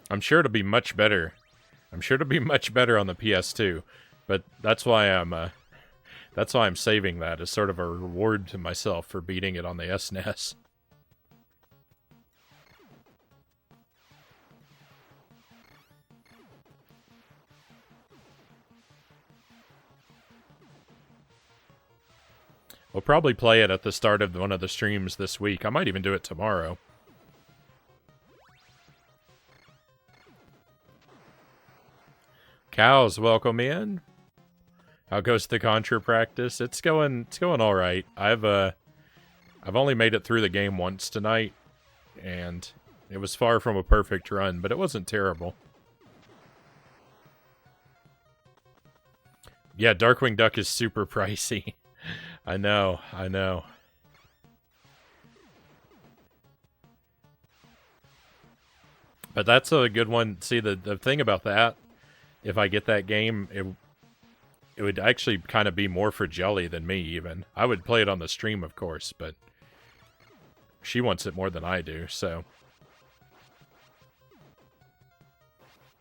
I'm sure it'll be much better. I'm sure it'll be much better on the PS2, but that's why I'm saving that as sort of a reward to myself for beating it on the SNES. We'll probably play it at the start of one of the streams this week. I might even do it tomorrow. Cows, welcome in. How goes the Contra practice? It's going all right. I've only made it through the game once tonight, and it was far from a perfect run, but it wasn't terrible. Yeah, Darkwing Duck is super pricey. I know. But that's a good one. See, the thing about that, if I get that game, it would actually kind of be more for Jelly than me, even. I would play it on the stream, of course, but she wants it more than I do, so.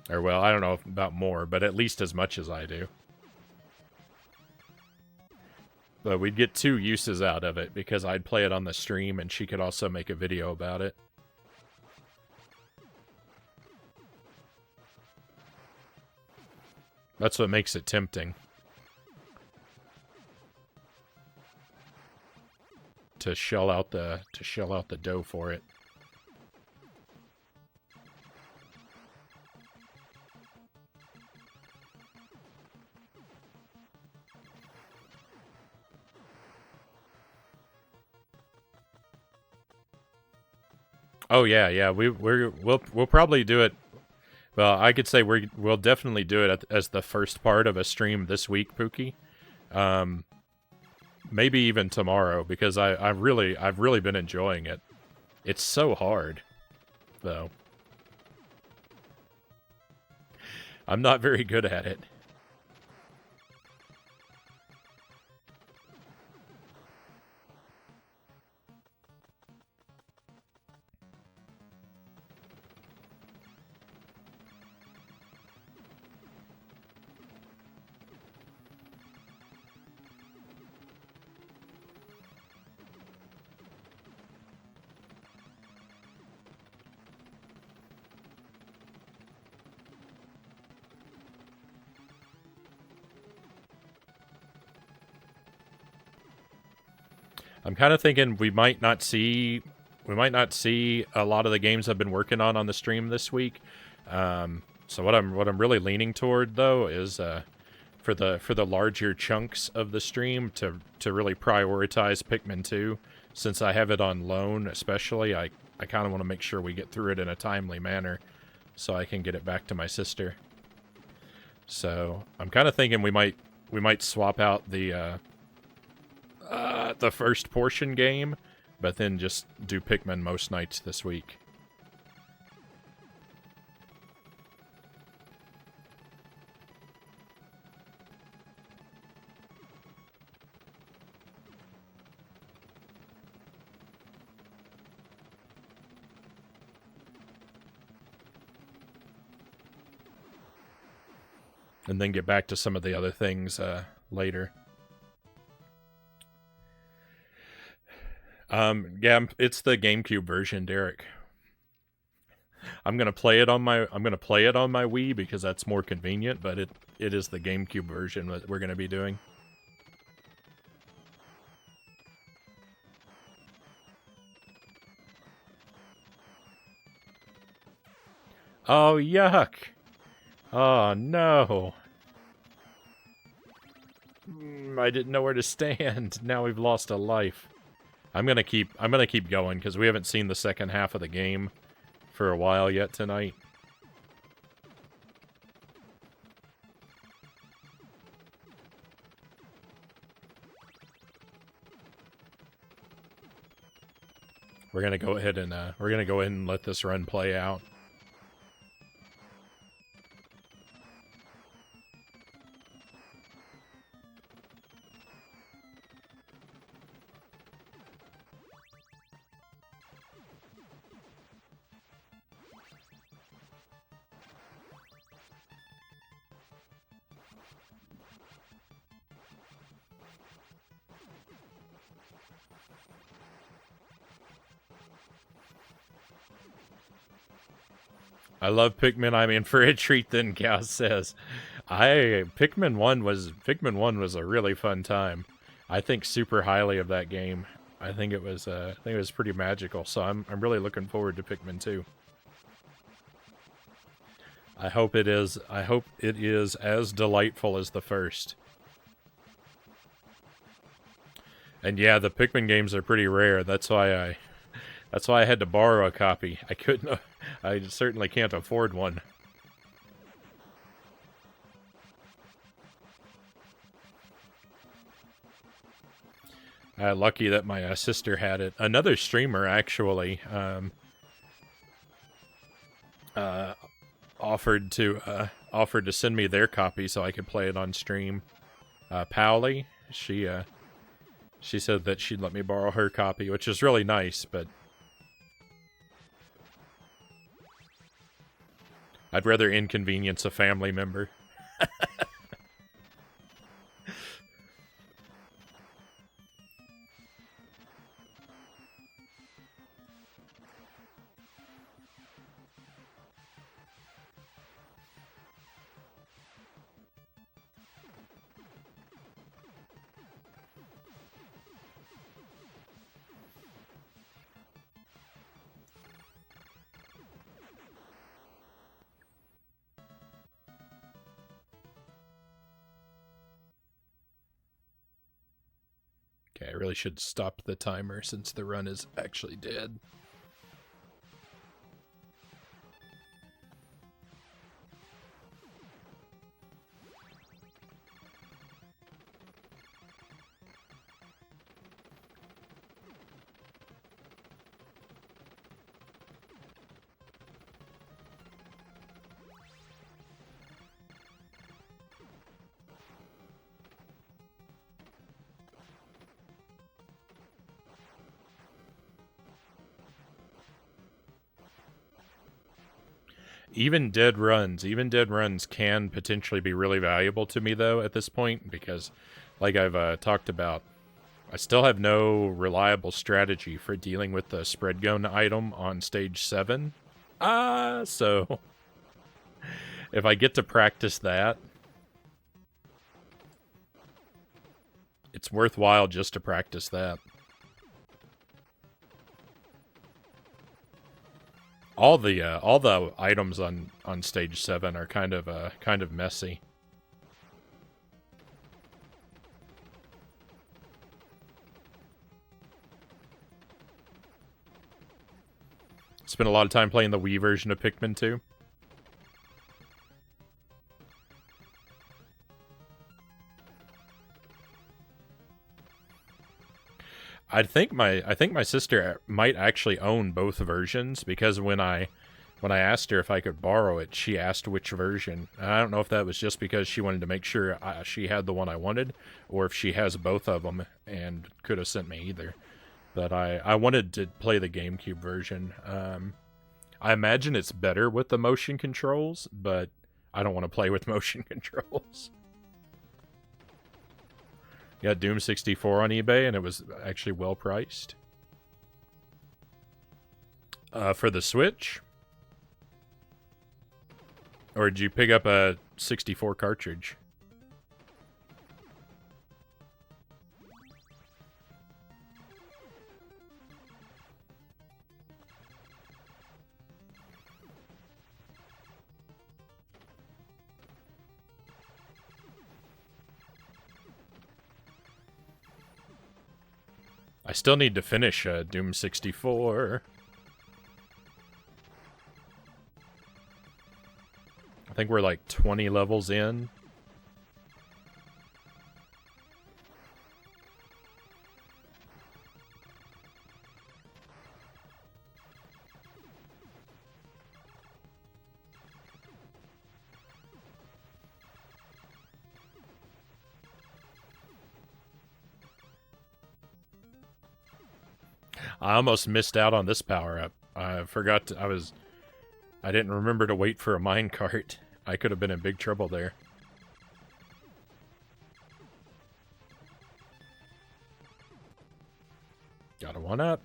Or, well, I don't know about more, but at least as much as I do. But we'd get 2 uses out of it, because I'd play it on the stream, and she could also make a video about it. That's what makes it tempting. To shell out the dough for it. Oh yeah. We'll probably do it. Well, I could say we'll definitely do it as the first part of a stream this week, Pookie. Maybe even tomorrow, because I've really been enjoying it. It's so hard, though. I'm not very good at it. I'm kind of thinking we might not see a lot of the games I've been working on the stream this week. So what I'm really leaning toward, though, is for the larger chunks of the stream to really prioritize Pikmin 2. Since I have it on loan, especially, I kind of want to make sure we get through it in a timely manner, so I can get it back to my sister. So I'm kind of thinking we might swap out the first portion game, but then just do Pikmin most nights this week. and then get back to some of the other things later. Yeah, it's the GameCube version, Derek. I'm gonna play it on my Wii because that's more convenient, but it is the GameCube version that we're gonna be doing. Oh, yuck! Oh, no! I didn't know where to stand. Now we've lost a life. I'm gonna keep going because we haven't seen the second half of the game for a while yet tonight. We're gonna go ahead and let this run play out. I love Pikmin. I'm in for a treat. Then Cow says, Pikmin 1 was a really fun time. I think super highly of that game. I think it was pretty magical. So I'm really looking forward to Pikmin 2. I hope it is as delightful as the first. And yeah, the Pikmin games are pretty rare. That's why I had to borrow a copy. I certainly can't afford one. Lucky that my sister had it. Another streamer actually offered to send me their copy so I could play it on stream. Powley, she said that she'd let me borrow her copy, which is really nice, but I'd rather inconvenience a family member. Okay, I really should stop the timer since the run is actually dead. Even dead runs can potentially be really valuable to me, though, at this point, because, like I've talked about, I still have no reliable strategy for dealing with the spread gun item on stage 7. So if I get to practice that, it's worthwhile just to practice that. All the items on stage 7 are kind of messy. Spent a lot of time playing the Wii version of Pikmin 2. I think my sister might actually own both versions, because when I asked her if I could borrow it, she asked which version. And I don't know if that was just because she wanted to make sure she had the one I wanted, or if she has both of them and could have sent me either. But I wanted to play the GameCube version. I imagine it's better with the motion controls, but I don't want to play with motion controls. Got Doom 64 on eBay, and it was actually well priced. For the Switch? Or did you pick up a 64 cartridge? I still need to finish Doom 64. I think we're like 20 levels in. I almost missed out on this power-up. I forgot to, I didn't remember to wait for a minecart. I could have been in big trouble there. Got a 1-up.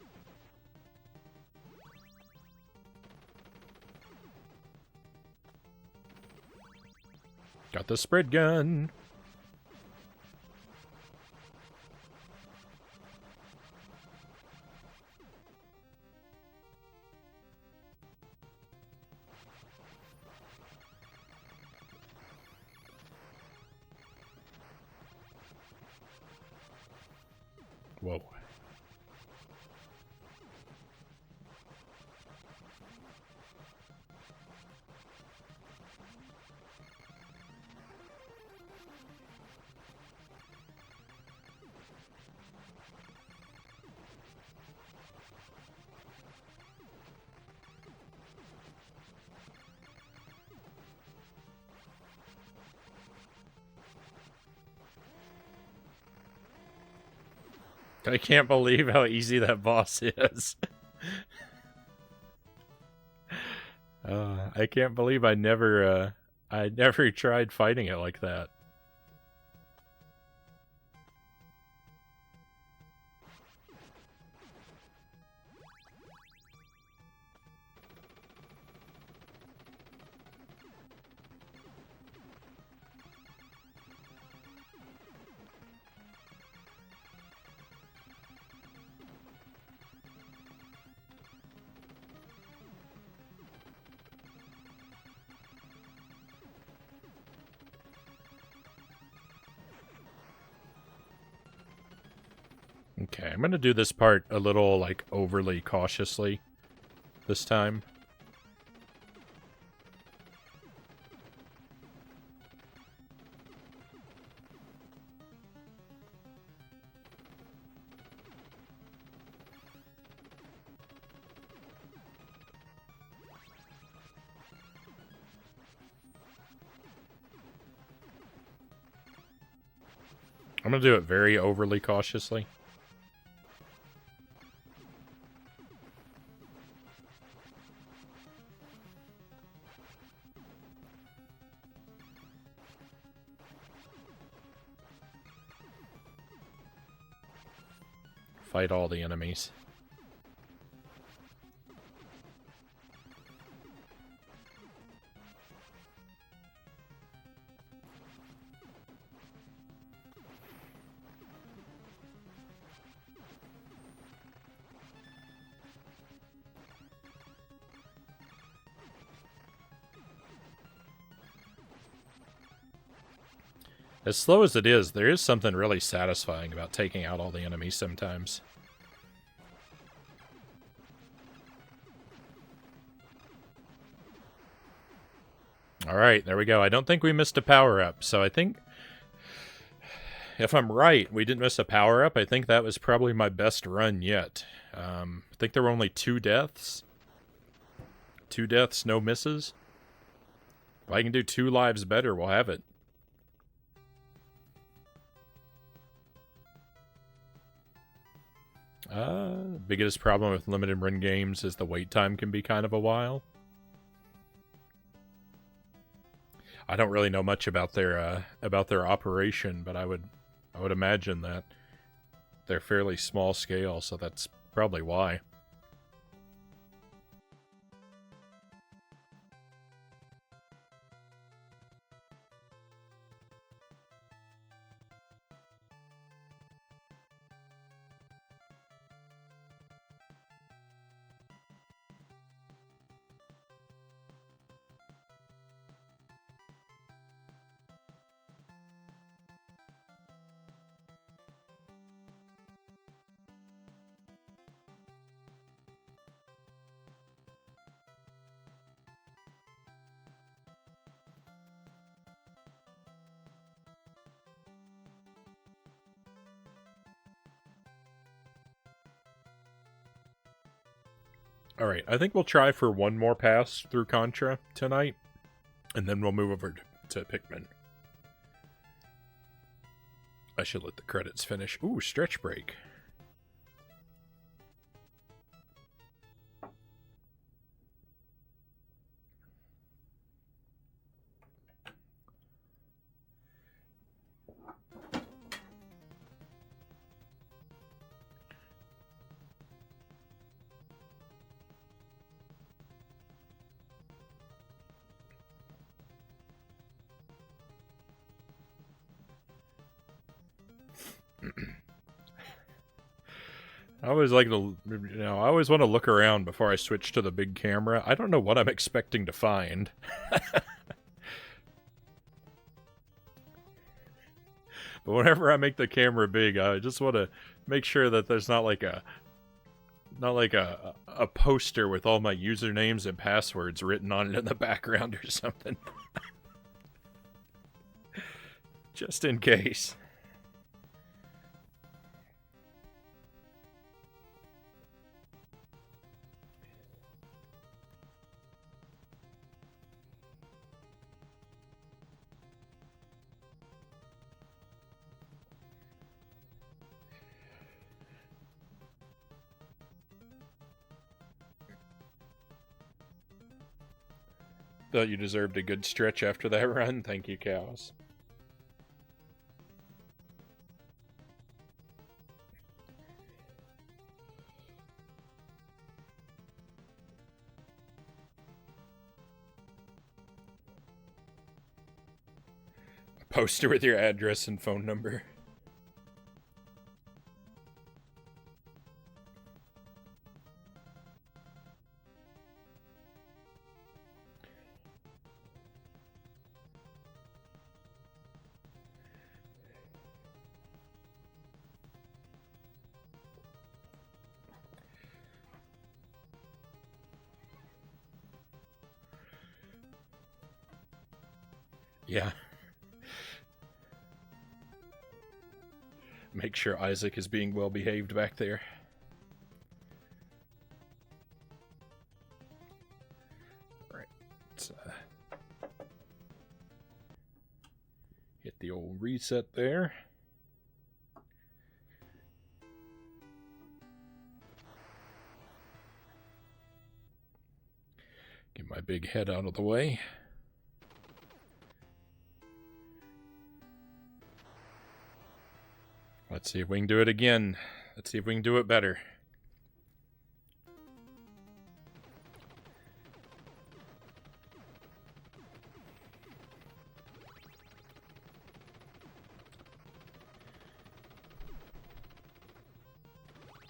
Got the spread gun. Whoa. I can't believe how easy that boss is. I can't believe I never tried fighting it like that. Okay, I'm gonna do this part a little, like, overly cautiously this time. I'm gonna do it very overly cautiously. Fight all the enemies. As slow as it is, there is something really satisfying about taking out all the enemies sometimes. Alright, there we go. I don't think we missed a power-up, so I think... If I'm right, we didn't miss a power-up. I think that was probably my best run yet. I think there were only 2 deaths. 2 deaths, no misses. If I can do 2 lives better, we'll have it. Biggest problem with limited run games is the wait time can be kind of a while. I don't really know much about their operation, but I would imagine that they're fairly small scale, so that's probably why. Alright, I think we'll try for one more pass through Contra tonight, and then we'll move over to Pikmin. I should let the credits finish. Ooh, stretch break. I always like to, I always want to look around before I switch to the big camera. I don't know what I'm expecting to find. But whenever I make the camera big, I just want to make sure that there's not like a poster with all my usernames and passwords written on it in the background or something. Just in case. Thought you deserved a good stretch after that run. Thank you, cows. A poster with your address and phone number. Yeah. Make sure Isaac is being well behaved back there. Alright. Let's hit the old reset there. Get my big head out of the way. Let's see if we can do it again. Let's see if we can do it better.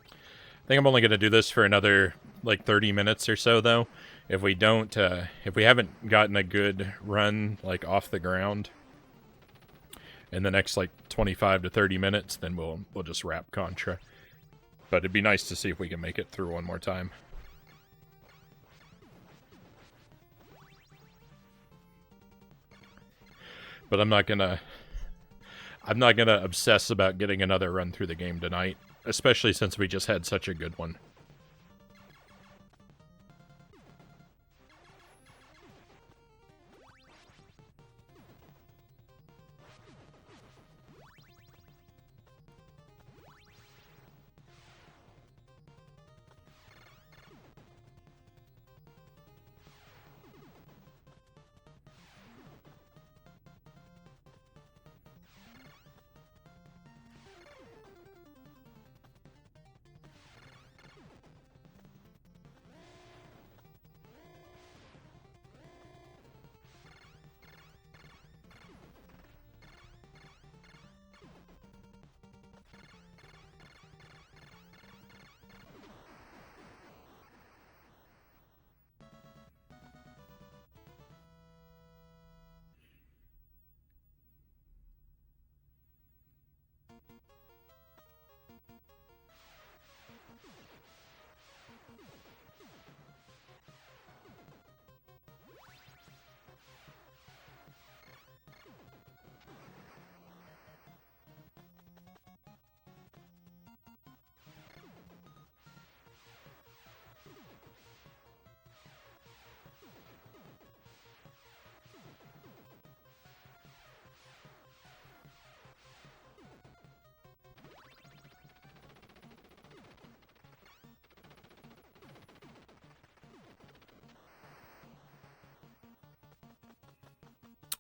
I think I'm only going to do this for another, like, 30 minutes or so, though. If we don't, if we haven't gotten a good run, like, off the ground in the next, like, 25 to 30 minutes, then we'll just wrap Contra. But it'd be nice to see if we can make it through one more time. But I'm not gonna obsess about getting another run through the game tonight, especially since we just had such a good one.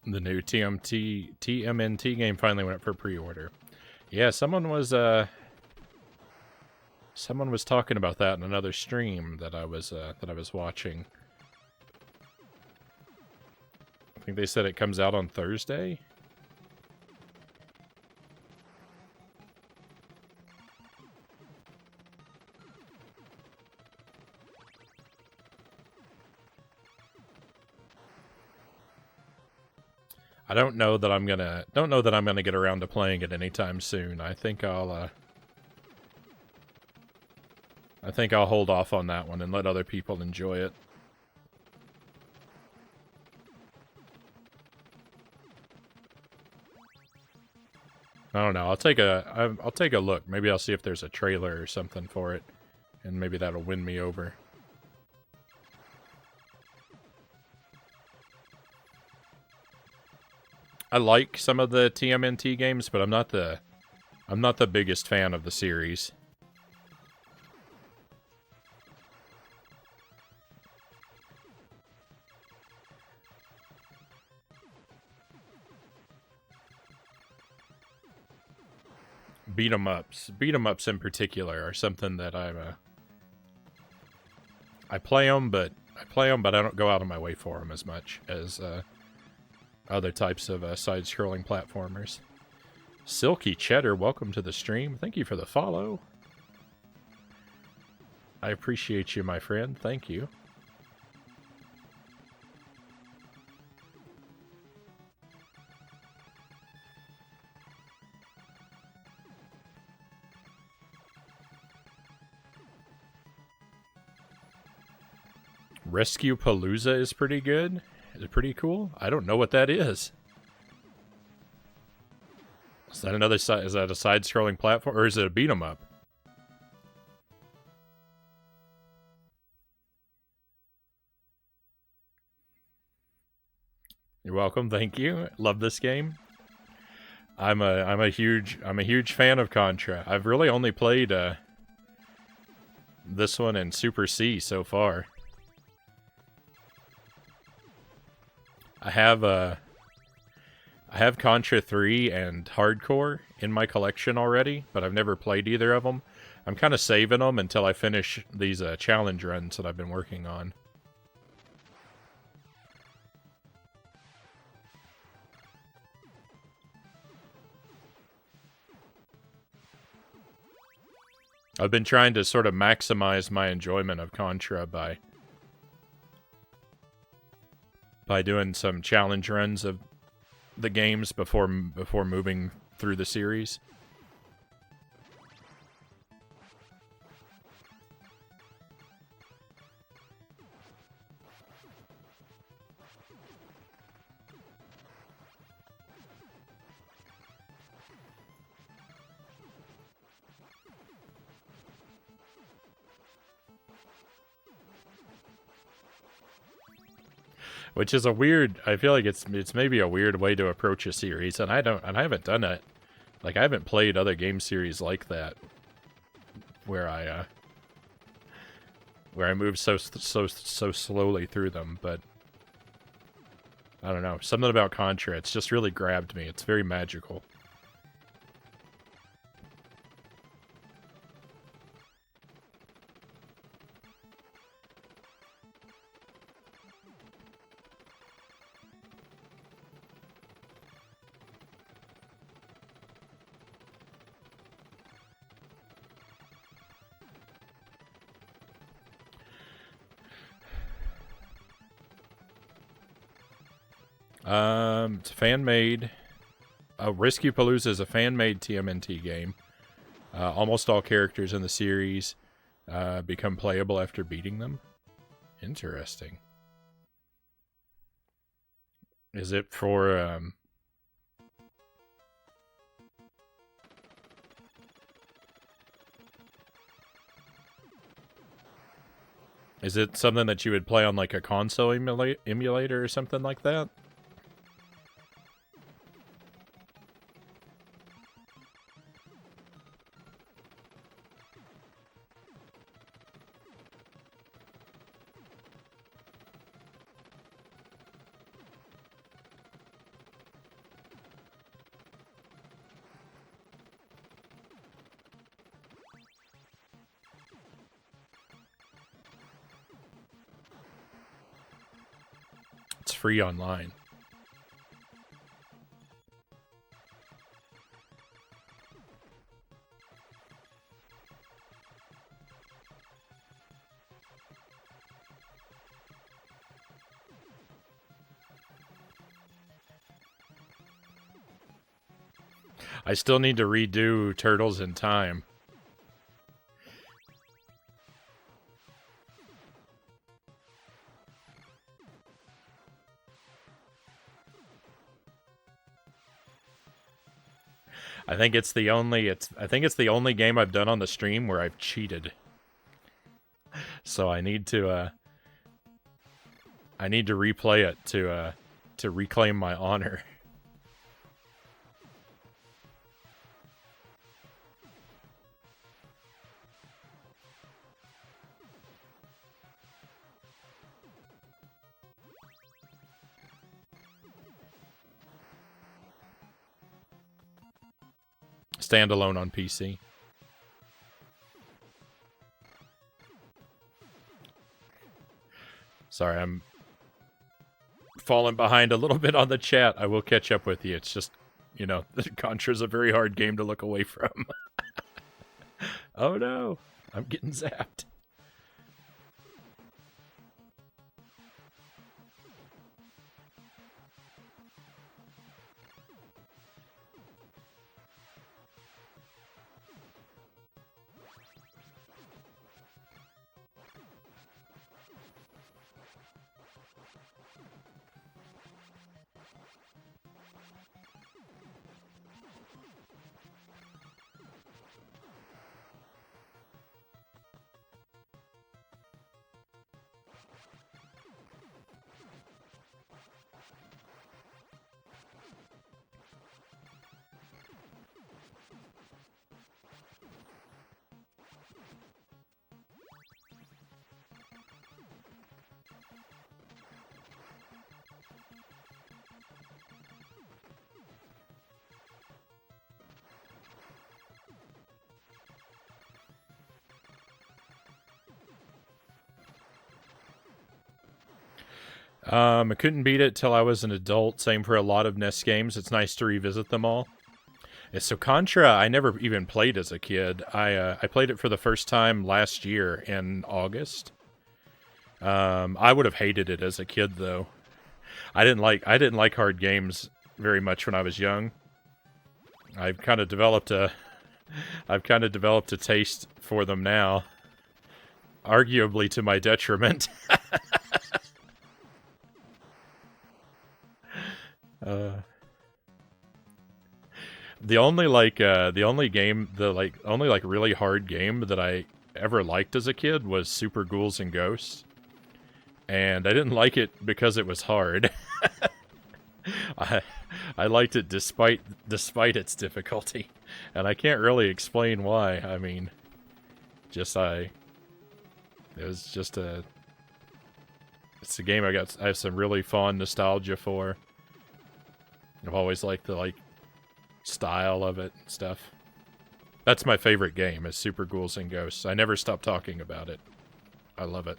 The new TMNT game finally went up for pre-order. Yeah, someone was talking about that in another stream that I was watching. I think they said it comes out on Thursday. I don't know that I'm gonna get around to playing it anytime soon. I think I'll hold off on that one and let other people enjoy it. I don't know. I'll take a look. Maybe I'll see if there's a trailer or something for it, and maybe that'll win me over. I like some of the TMNT games, but I'm not the biggest fan of the series. Beat 'em ups in particular are something that I play them, but I don't go out of my way for them as much as other types of side-scrolling platformers. Silky Cheddar, welcome to the stream. Thank you for the follow. I appreciate you, my friend. Thank you. Rescue Palooza is pretty good. Is it pretty cool? I don't know what that is. Is that another side? Is that a side-scrolling platform, or is it a beat 'em up? You're welcome. Thank you. Love this game. I'm a huge fan of Contra. I've really only played this one and Super C so far. I have Contra 3 and Hardcore in my collection already, but I've never played either of them. I'm kind of saving them until I finish these challenge runs that I've been working on. I've been trying to sort of maximize my enjoyment of Contra by doing some challenge runs of the games before moving through the series. Which is a weird, I feel like it's maybe a weird way to approach a series, and I haven't done it. Like, I haven't played other game series like that, where I move so slowly through them, but I don't know, something about Contra, it's just really grabbed me. It's very magical. It's fan-made. Rescue Palooza is a fan-made TMNT game. Almost all characters in the series become playable after beating them. Interesting. Is it for... Is it something that you would play on like a console emulator or something like that? free online. I still need to redo Turtles in Time. I think it's the only game I've done on the stream where I've cheated. So I need to replay it to reclaim my honor. Standalone on PC. Sorry, I'm falling behind a little bit on the chat. I will catch up with you. It's just, you know, Contra's a very hard game to look away from. Oh no, I'm getting zapped. I couldn't beat it till I was an adult. Same for a lot of NES games. It's nice to revisit them all. So Contra, I never even played as a kid. I played it for the first time last year in August. I would have hated it as a kid though. I didn't like hard games very much when I was young. I've kind of developed a taste for them now, arguably to my detriment. The only really hard game that I ever liked as a kid was Super Ghouls and Ghosts. And I didn't like it because it was hard. I liked it despite its difficulty. And I can't really explain why. I mean, it's a game I have some really fond nostalgia for. I've always liked the style of it and stuff. That's my favorite game, is Super Ghouls and Ghosts. I never stop talking about it. I love it.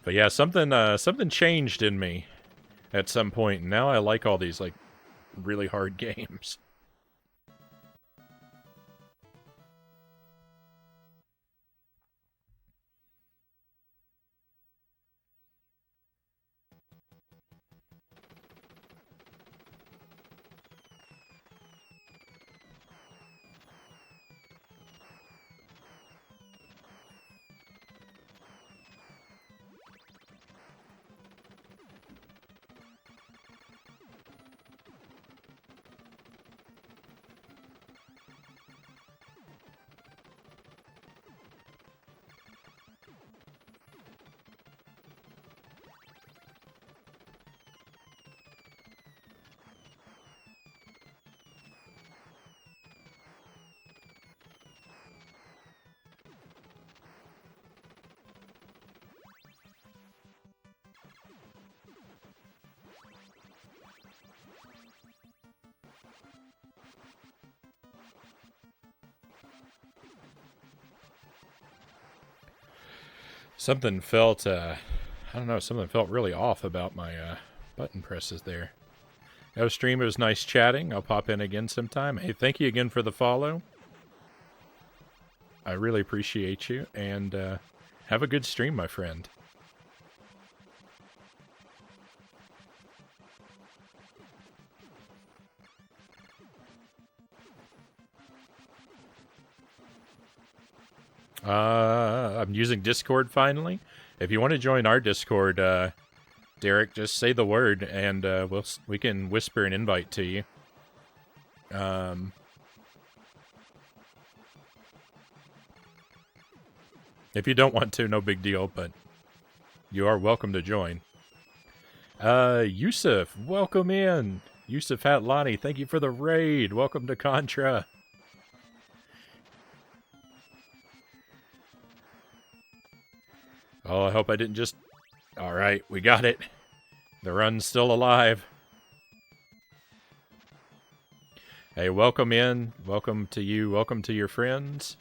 But yeah, something changed in me at some point, and now I like all these really hard games. Something felt, I don't know, something felt really off about my button presses there. Go stream, it was nice chatting. I'll pop in again sometime. Hey, thank you again for the follow. I really appreciate you, and have a good stream, my friend. I'm using Discord finally. If you want to join our Discord, Derek, just say the word, and we can whisper an invite to you. If you don't want to, no big deal, but you are welcome to join. Yusuf, welcome in. Yusuf Hatlani, thank you for the raid. Welcome to Contra. Oh, I hope I didn't just... Alright, we got it. The run's still alive. Hey, welcome in. Welcome to you. Welcome to your friends.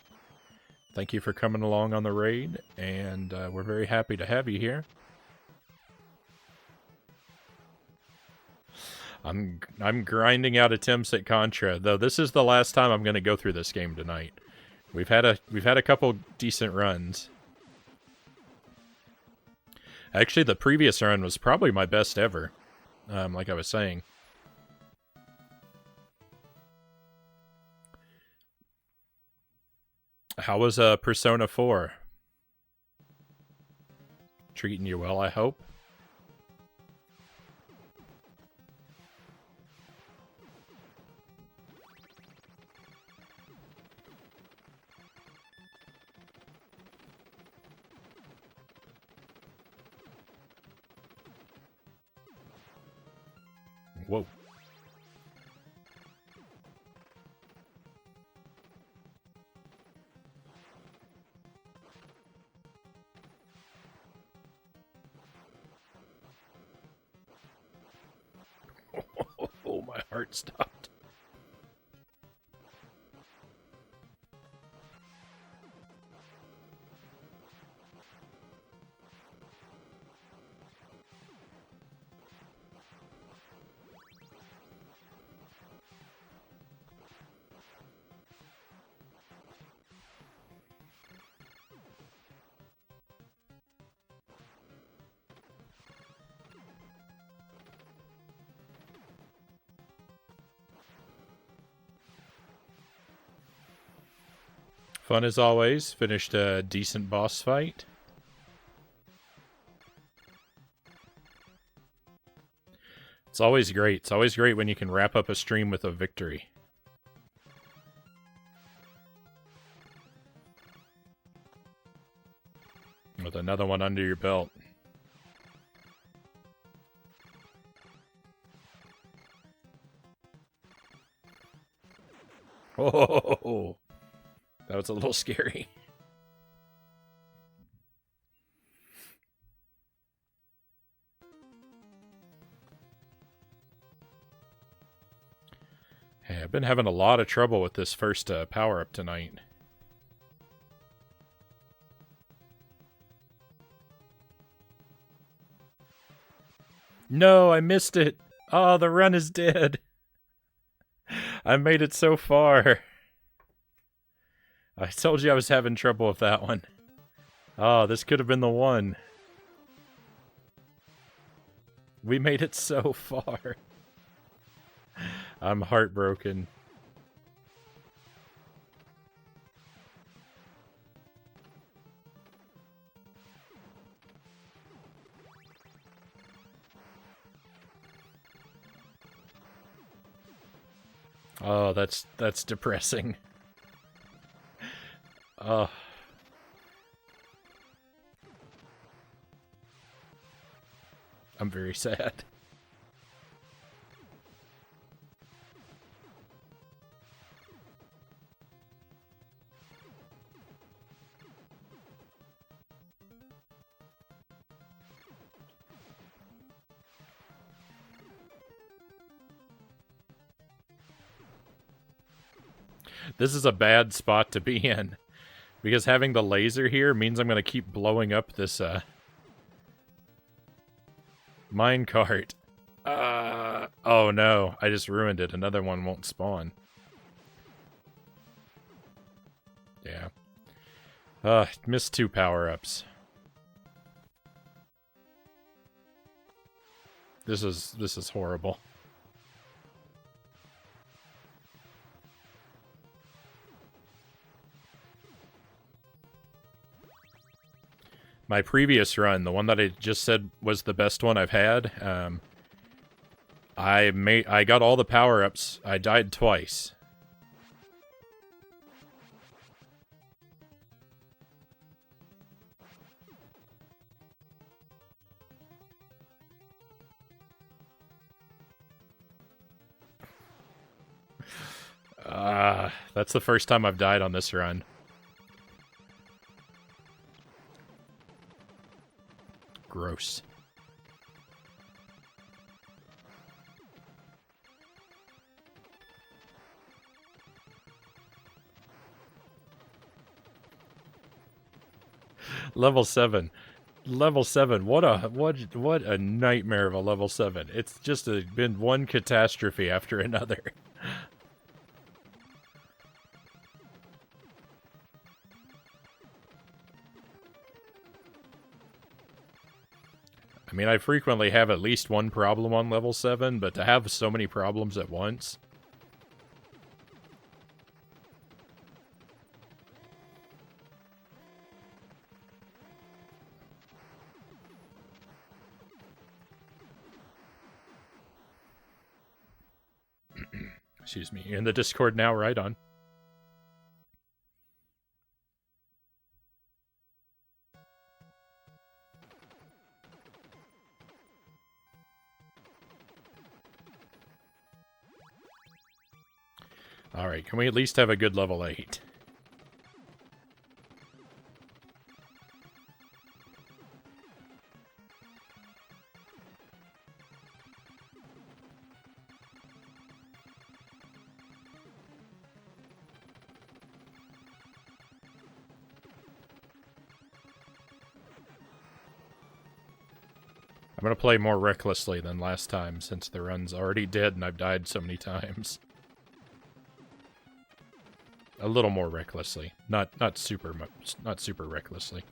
Thank you for coming along on the raid, and we're very happy to have you here. I'm grinding out attempts at Contra, though this is the last time I'm going to go through this game tonight. We've had a couple decent runs. Actually, the previous run was probably my best ever, like I was saying. How was Persona 4? Treating you well, I hope? Whoa. Oh, my heart stopped. Fun as always. Finished a decent boss fight. It's always great. It's always great when you can wrap up a stream with a victory. With another one under your belt. Oh, that was a little scary. Hey, I've been having a lot of trouble with this first power-up tonight. No, I missed it. Oh, the run is dead. I made it so far. I told you I was having trouble with that one. Oh, this could have been the one. We made it so far. I'm heartbroken. Oh, that's depressing. Oh. I'm very sad. This is a bad spot to be in. Because having the laser here means I'm going to keep blowing up this, minecart. Oh no, I just ruined it. Another one won't spawn. Yeah. Missed 2 power-ups. This is horrible. My previous run, the one that I just said was the best one I've had, I got all the power-ups. I died twice. That's the first time I've died on this run. Gross. Level 7. Level 7. What a nightmare of a level 7. It's just been one catastrophe after another. I mean, I frequently have at least one problem on level 7, but to have so many problems at once... Excuse me. In the Discord now, right on. Alright, can we at least have a good level 8? I'm gonna play more recklessly than last time, since the run's already dead and I've died so many times. A little more recklessly. Not super recklessly.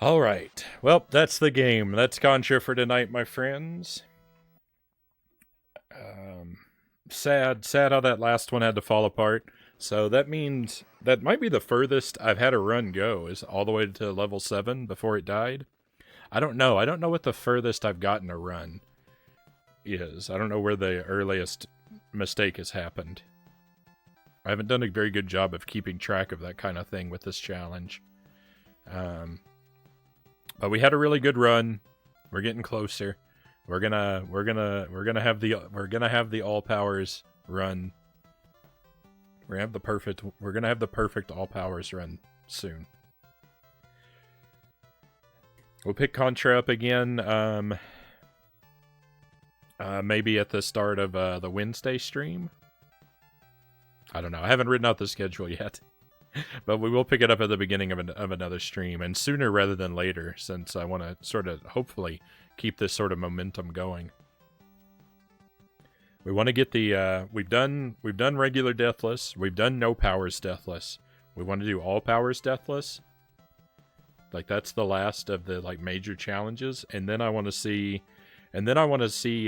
Alright. Well, that's the game. That's Contra for tonight, my friends. Sad how that last one had to fall apart. So that means that might be the furthest I've had a run go, is all the way to level 7 before it died. I don't know. I don't know what the furthest I've gotten a run is. I don't know where the earliest mistake has happened. I haven't done a very good job of keeping track of that kind of thing with this challenge. But we had a really good run. We're getting closer. We're gonna have the all powers run. We're gonna have the perfect all powers run soon. We'll pick Contra up again. Maybe at the start of the Wednesday stream. I don't know. I haven't written out the schedule yet. But we will pick it up at the beginning of another stream, and sooner rather than later, since I want to sort of, hopefully, keep this sort of momentum going. We want to get the, we've done regular Deathless, we've done no powers Deathless. We want to do all powers Deathless. Like, that's the last of the, like, major challenges, and then I want to see,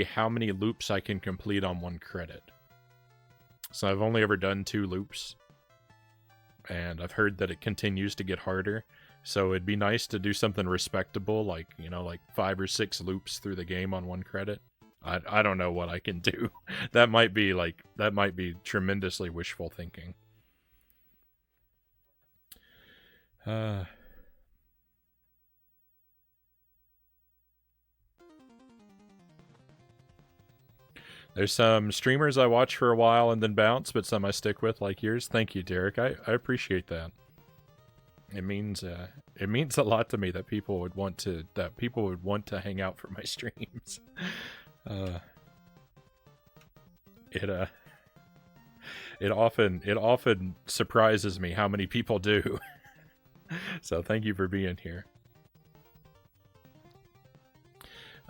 how many loops I can complete on 1 credit. So I've only ever done 2 loops. and I've heard that it continues to get harder. So it'd be nice to do something respectable, like, you know, like 5 or 6 loops through the game on 1 credit. I don't know what I can do. That might be tremendously wishful thinking. There's some streamers I watch for a while and then bounce, but some I stick with, like yours. Thank you, Derek. I appreciate that. It means a lot to me that people would want to hang out for my streams. It often surprises me how many people do. So thank you for being here.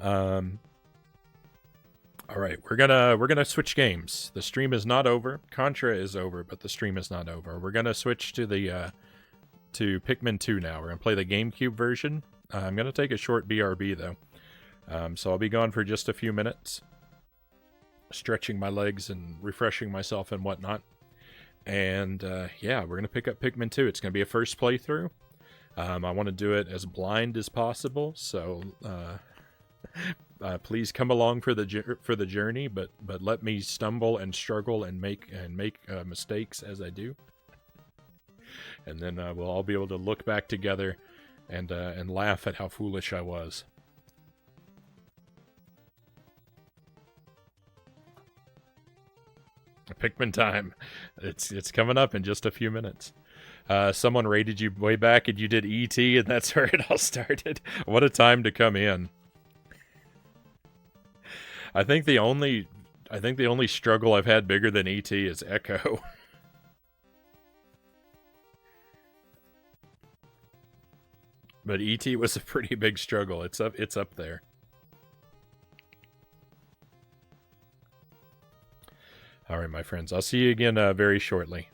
All right, we're gonna switch games. The stream is not over. Contra is over, but the stream is not over. We're gonna switch to the to Pikmin 2 now. We're gonna play the GameCube version. I'm gonna take a short BRB though, so I'll be gone for just a few minutes, stretching my legs and refreshing myself and whatnot. And yeah, we're gonna pick up Pikmin 2. It's gonna be a first playthrough. I want to do it as blind as possible, so please come along for the journey, but let me stumble and struggle and make mistakes as I do, and then we'll all be able to look back together and laugh at how foolish I was. Pikmin time. It's coming up in just a few minutes. Someone rated you way back and you did E.T. and that's where it all started. What a time to come in. I think the only struggle I've had bigger than E.T. is Echo. But E.T. was a pretty big struggle. It's up there. All right, my friends. I'll see you again very shortly.